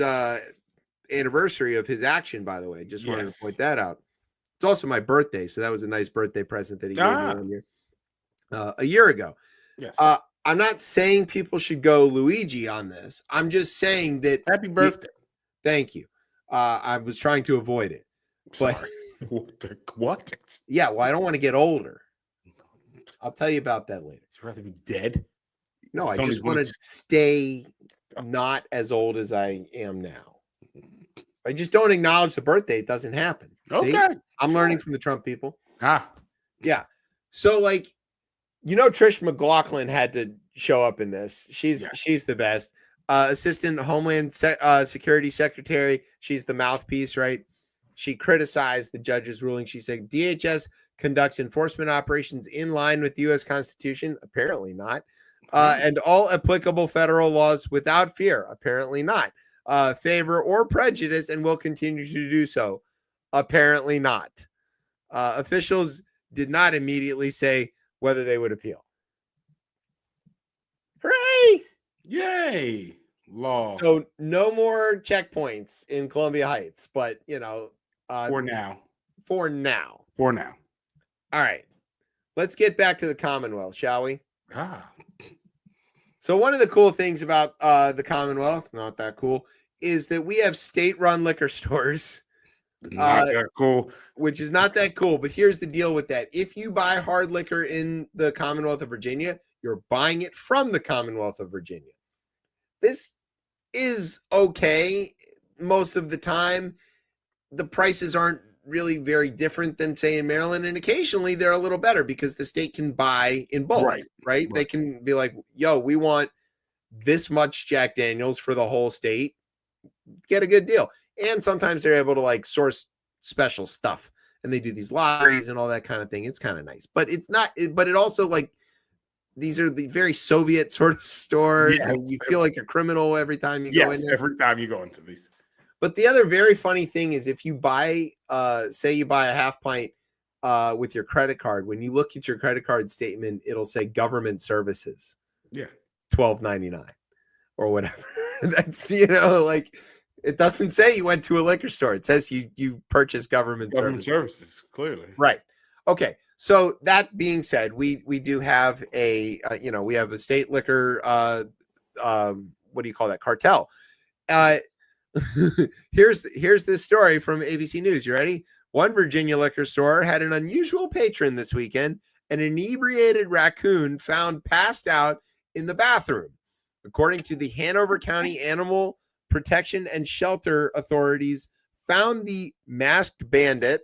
anniversary of his action, by the way. Just wanted to point that out. It's also my birthday, so that was a nice birthday present that he gave me a year ago. Yes. I'm not saying people should go Luigi on this. I'm just saying that happy birthday. Thank you. I was trying to avoid it. Sorry. What? Yeah, well, I don't want to get older. I'll tell you about that later. It's rather be dead. No, I just want to stay not as old as I am now. I just don't acknowledge the birthday. It doesn't happen. Okay. See? I'm learning from the Trump people. Yeah. So, like, Trish McLaughlin had to show up in this. She's the best. Assistant Homeland Security Secretary. She's the mouthpiece, right? She criticized the judge's ruling. She said DHS conducts enforcement operations in line with the U.S. Constitution. Apparently not. And all applicable federal laws without fear. Apparently not. Favor or prejudice, and will continue to do so. Apparently not. Officials did not immediately say whether they would appeal. Hooray! Yay! Law. So no more checkpoints in Columbia Heights, but for now. All right. Let's get back to the Commonwealth, shall we? So one of the cool things about the Commonwealth, not that cool, is that we have state-run liquor stores. Not that cool. Which is not that cool, but here's the deal with that. If you buy hard liquor in the Commonwealth of Virginia, you're buying it from the Commonwealth of Virginia. This is okay most of the time. The prices aren't really very different than, say, in Maryland, and occasionally they're a little better because the state can buy in bulk, right? They can be like, yo, we want this much Jack Daniels for the whole state. Get a good deal. And sometimes they're able to like source special stuff, and they do these lotteries and all that kind of thing. It's kind of nice, but it's not, but it also like, these are the very Soviet sort of stores. Yes. And you feel like a criminal every time you go in there. Every time you go into these. But the other very funny thing is if you buy, say you buy a half pint with your credit card, when you look at your credit card statement, it'll say government services. Yeah. $12.99 or whatever. That's, like it doesn't say you went to a liquor store. It says you purchased government services, clearly. Right. Okay. So that being said, we do have a we have a state liquor what do you call that, cartel. Here's this story from ABC News. You ready? One Virginia liquor store had an unusual patron this weekend. An inebriated raccoon found passed out in the bathroom. According to the Hanover County Animal Protection and Shelter Authorities, found the masked bandit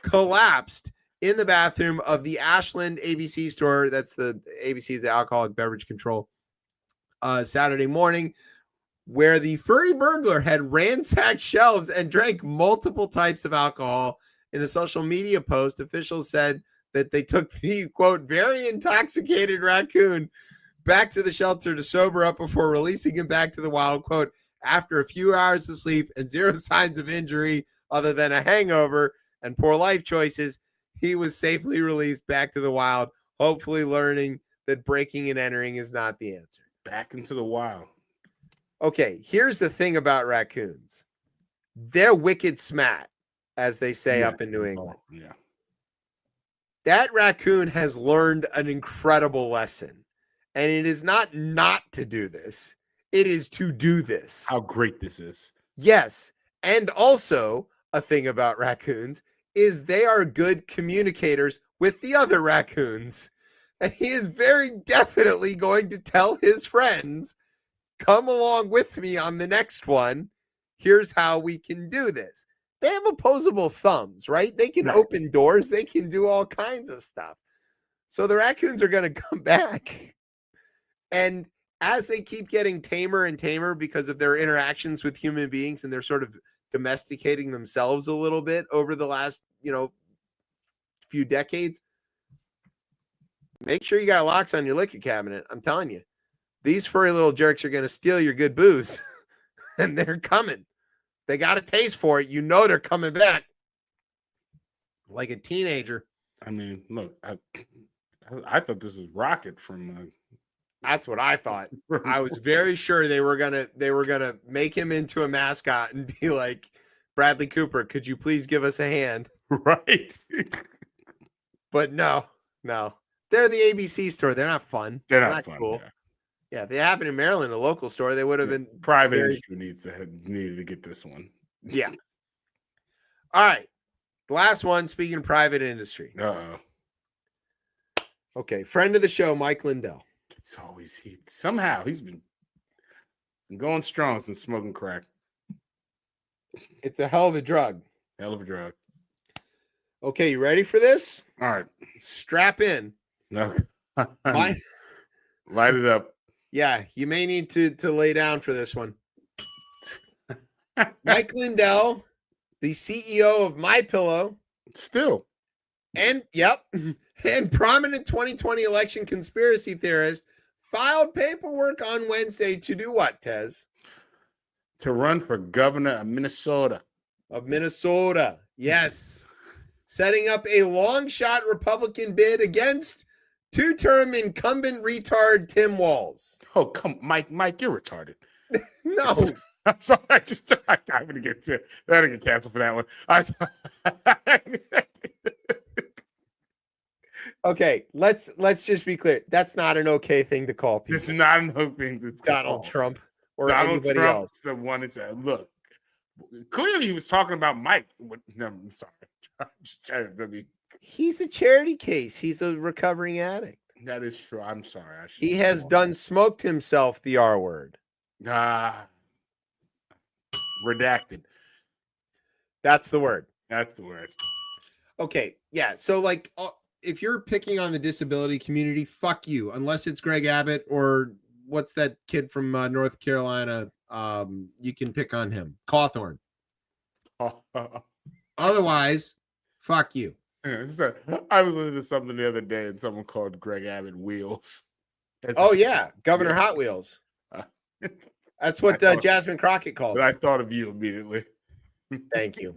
collapsed in the bathroom of the Ashland ABC store. That's the ABC's the Alcoholic Beverage Control. Saturday morning, where the furry burglar had ransacked shelves and drank multiple types of alcohol. In a social media post, officials said that they took the, quote, very intoxicated raccoon back to the shelter to sober up before releasing him back to the wild, quote, after a few hours of sleep and zero signs of injury other than a hangover and poor life choices, he was safely released back to the wild, hopefully learning that breaking and entering is not the answer. Back into the wild. Okay, here's the thing about raccoons. They're wicked smart, as they say up in New England. Yeah. That raccoon has learned an incredible lesson. And it is not to do this. It is to do this. How great this is. Yes. And also, a thing about raccoons is they are good communicators with the other raccoons. And he is very definitely going to tell his friends, come along with me on the next one. Here's how we can do this. They have opposable thumbs, right? They can open doors. They can do all kinds of stuff. So the raccoons are going to come back. And as they keep getting tamer and tamer because of their interactions with human beings, and they're sort of domesticating themselves a little bit over the last, few decades, make sure you got locks on your liquor cabinet. I'm telling you, these furry little jerks are going to steal your good booze, and they're coming. They got a taste for it. They're coming back like a teenager. I mean, look, I thought this was Rocket from. That's what I thought. I was very sure they were gonna make him into a mascot and be like, Bradley Cooper, could you please give us a hand? Right. But no. They're the ABC store. They're not fun. They're not fun, cool. Yeah, if they happened in Maryland, a local store, they would have been private industry needed to get this one. Yeah. All right. The last one, speaking of private industry. Uh-oh. Okay, friend of the show, Mike Lindell. He's been going strong since smoking crack. It's a hell of a drug. Hell of a drug. Okay, you ready for this? All right. Strap in. No. Light it up. Yeah, you may need to lay down for this one. Mike Lindell, the CEO of MyPillow, still, and and prominent 2020 election conspiracy theorist, filed paperwork on Wednesday to do what, Tez? To run for governor of Minnesota. Yes. Setting up a long shot Republican bid against two-term incumbent retard Tim Walz. Oh, come, Mike, you're retarded. No. I'm sorry. I'm going to get canceled for that one. Okay, let's just be clear. That's not an okay thing to call people. It's not an okay thing to call Donald Trump or Donald anybody Trump else. The one that said, look, clearly he was talking about Mike. No, I'm sorry. I'm just trying to He's a charity case. He's a recovering addict. That is true. I'm sorry. He has smoked himself the R word. Redacted. That's the word. That's the word. Okay. Yeah. So, like, if you're picking on the disability community, fuck you. Unless it's Greg Abbott or what's that kid from North Carolina? You can pick on him. Cawthorn. Otherwise, fuck you. So, I was listening to something the other day and someone called Greg Abbott Wheels. Governor Hot Wheels. That's what Jasmine Crockett calls. I thought of you immediately. Thank you.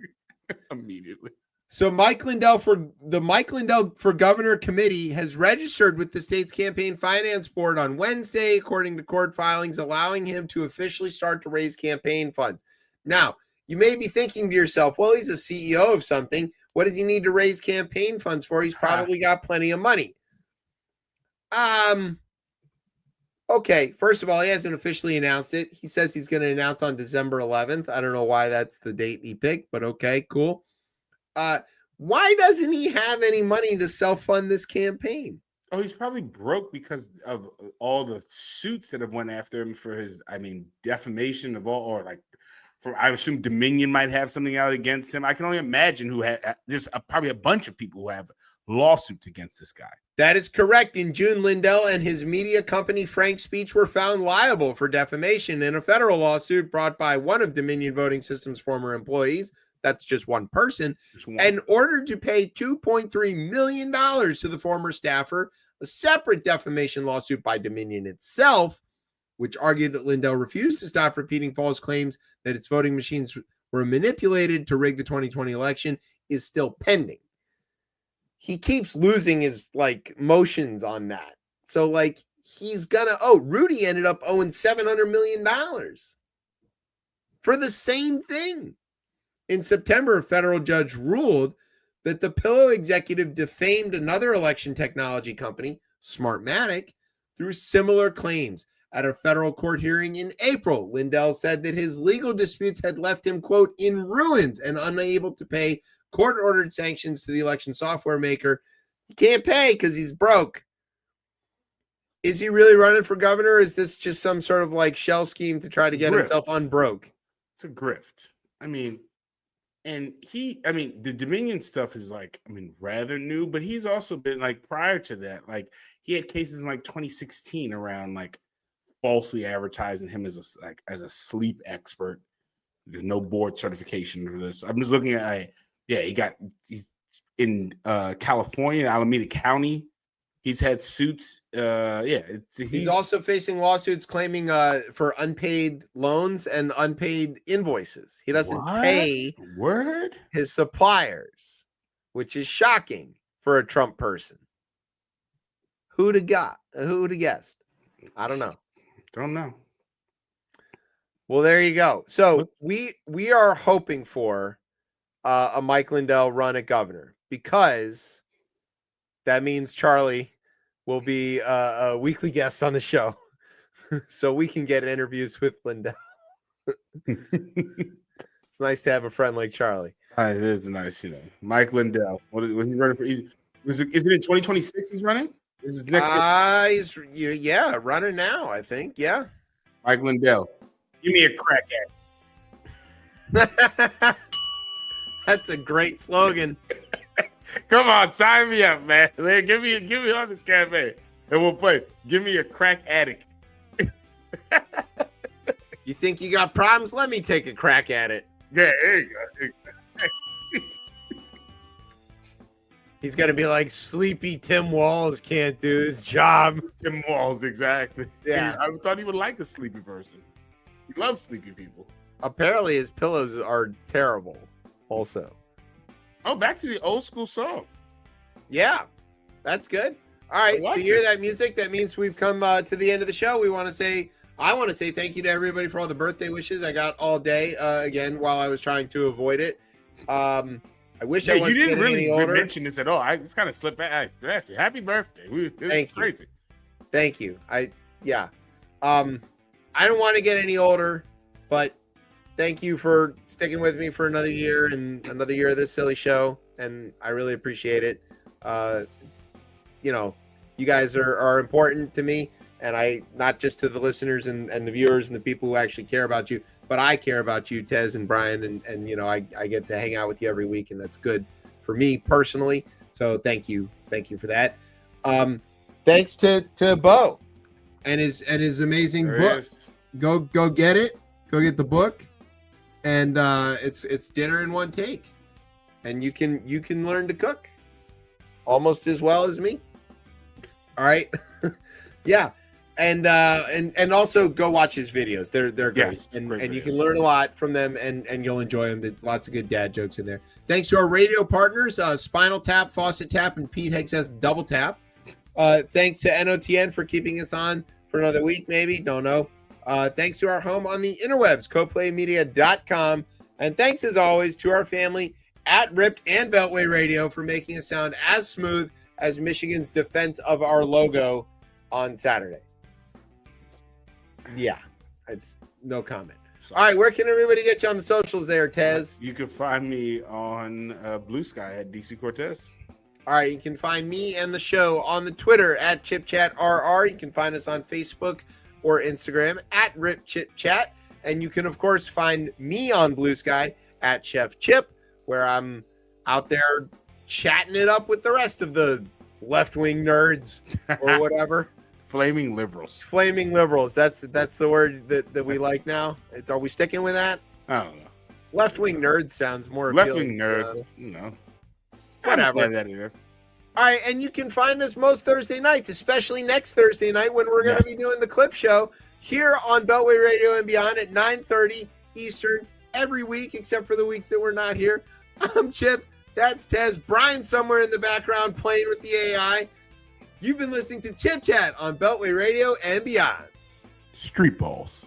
Immediately. So Mike Lindell for Governor Committee has registered with the state's campaign finance board on Wednesday, according to court filings, allowing him to officially start to raise campaign funds. Now, you may be thinking to yourself, well, he's a CEO of something. What does he need to raise campaign funds for? He's probably got plenty of money. Okay, first of all, he hasn't officially announced it. He says he's going to announce on December 11th. I don't know why that's the date he picked, but okay, cool. Why doesn't he have any money to self-fund this campaign? Oh, he's probably broke because of all the suits that have went after him for his, defamation of all, or like, I assume Dominion might have something out against him. I can only imagine there's probably a bunch of people who have lawsuits against this guy. That is correct. In June, Lindell and his media company, Frank Speech, were found liable for defamation in a federal lawsuit brought by one of Dominion Voting Systems' former employees. That's just one person. And ordered to pay $2.3 million to the former staffer, a separate defamation lawsuit by Dominion itself, which argued that Lindell refused to stop repeating false claims that its voting machines were manipulated to rig the 2020 election, is still pending. He keeps losing his motions on that. So he's gonna, Rudy ended up owing $700 million for the same thing. In September, a federal judge ruled that the Pillow executive defamed another election technology company, Smartmatic, through similar claims. At a federal court hearing in April, Lindell said that his legal disputes had left him, quote, in ruins and unable to pay court-ordered sanctions to the election software maker. He can't pay because he's broke. Is he really running for governor? Or is this just some sort of shell scheme to try to get himself unbroke? It's a grift. And the Dominion stuff is rather new, but he's also been prior to that, he had cases in 2016 around falsely advertising him as a sleep expert. There's no board certification for this. I'm just looking at, he's in California, Alameda County. He's had suits. He's also facing lawsuits claiming for unpaid loans and unpaid invoices. He doesn't pay his suppliers, which is shocking for a Trump person. Who'd have guessed? I don't know. Don't know. Well, there you go. So we are hoping for a Mike Lindell run at governor, because that means Charlie will be a weekly guest on the show, so we can get interviews with Lindell. It's nice to have a friend like Charlie. It is nice, Mike Lindell. What he's running for? Is it in 2026? He's running. This is next year. Running now, I think. Yeah. Mike Lindell, give me a crack at. That's a great slogan. Come on, sign me up, man. Give me on this campaign, and we'll play. Give me a crack addict. You think you got problems? Let me take a crack at it. Yeah, there you go. He's gonna be like, sleepy Tim Walz can't do his job. Tim Walz, exactly. Yeah. I thought he would like a sleepy person. He loves sleepy people. Apparently his pillows are terrible also. Oh, back to the old school song. Yeah, that's good. All right, like so you hear it. that music? That means we've come to the end of the show. I want to say thank you to everybody for all the birthday wishes I got all day. Again, while I was trying to avoid it. I wish I you wasn't didn't getting really any older. mention this at all. I just kind of slipped back. I asked you, happy birthday. Thank you. Crazy. Thank you. I don't want to get any older, but thank you for sticking with me for another year and another year of this silly show, and I really appreciate it. You guys are important to me, and I not just to the listeners and the viewers and the people who actually care about you, but I care about you, Tez and Brian, and I get to hang out with you every week, and that's good for me personally. So thank you for that. Thanks to Bo and his amazing book. Go get it. Go get the book, and it's dinner in one take, and you can learn to cook almost as well as me. All right, yeah. And also go watch his videos. They're great. Yes, and great you videos. can learn a lot from them and you'll enjoy them. There's lots of good dad jokes in there. Thanks to our radio partners, Spinal Tap, Faucet Tap, and Pete Higgs has Double Tap. Thanks to NOTN for keeping us on for another week, maybe. Don't know. Thanks to our home on the interwebs, coplaymedia.com. And thanks as always to our family at Ripped and Beltway Radio for making us sound as smooth as Michigan's defense of our logo on Saturday. Yeah, it's no comment. All right, where can everybody get you on the socials there, Tez? You can find me on Blue Sky at DC Cortez. All right, you can find me and the show on the Twitter at ChipChatRR. You can find us on Facebook or Instagram at RipChipChat. And you can, of course, find me on Blue Sky at Chef Chip, where I'm out there chatting it up with the rest of the left-wing nerds or whatever. Flaming liberals. Flaming liberals. That's the word that we like now. Are we sticking with that? I don't know. Left-wing nerd sounds more Left-wing appealing. nerd. Whatever. I don't like that either. All right, and you can find us most Thursday nights, especially next Thursday night when we're going to be doing the clip show here on Beltway Radio and Beyond at 9:30 Eastern every week, except for the weeks that we're not here. I'm Chip. That's Tez. Brian somewhere in the background playing with the AI. You've been listening to Chip Chat on Beltway Radio and Beyond. Street balls.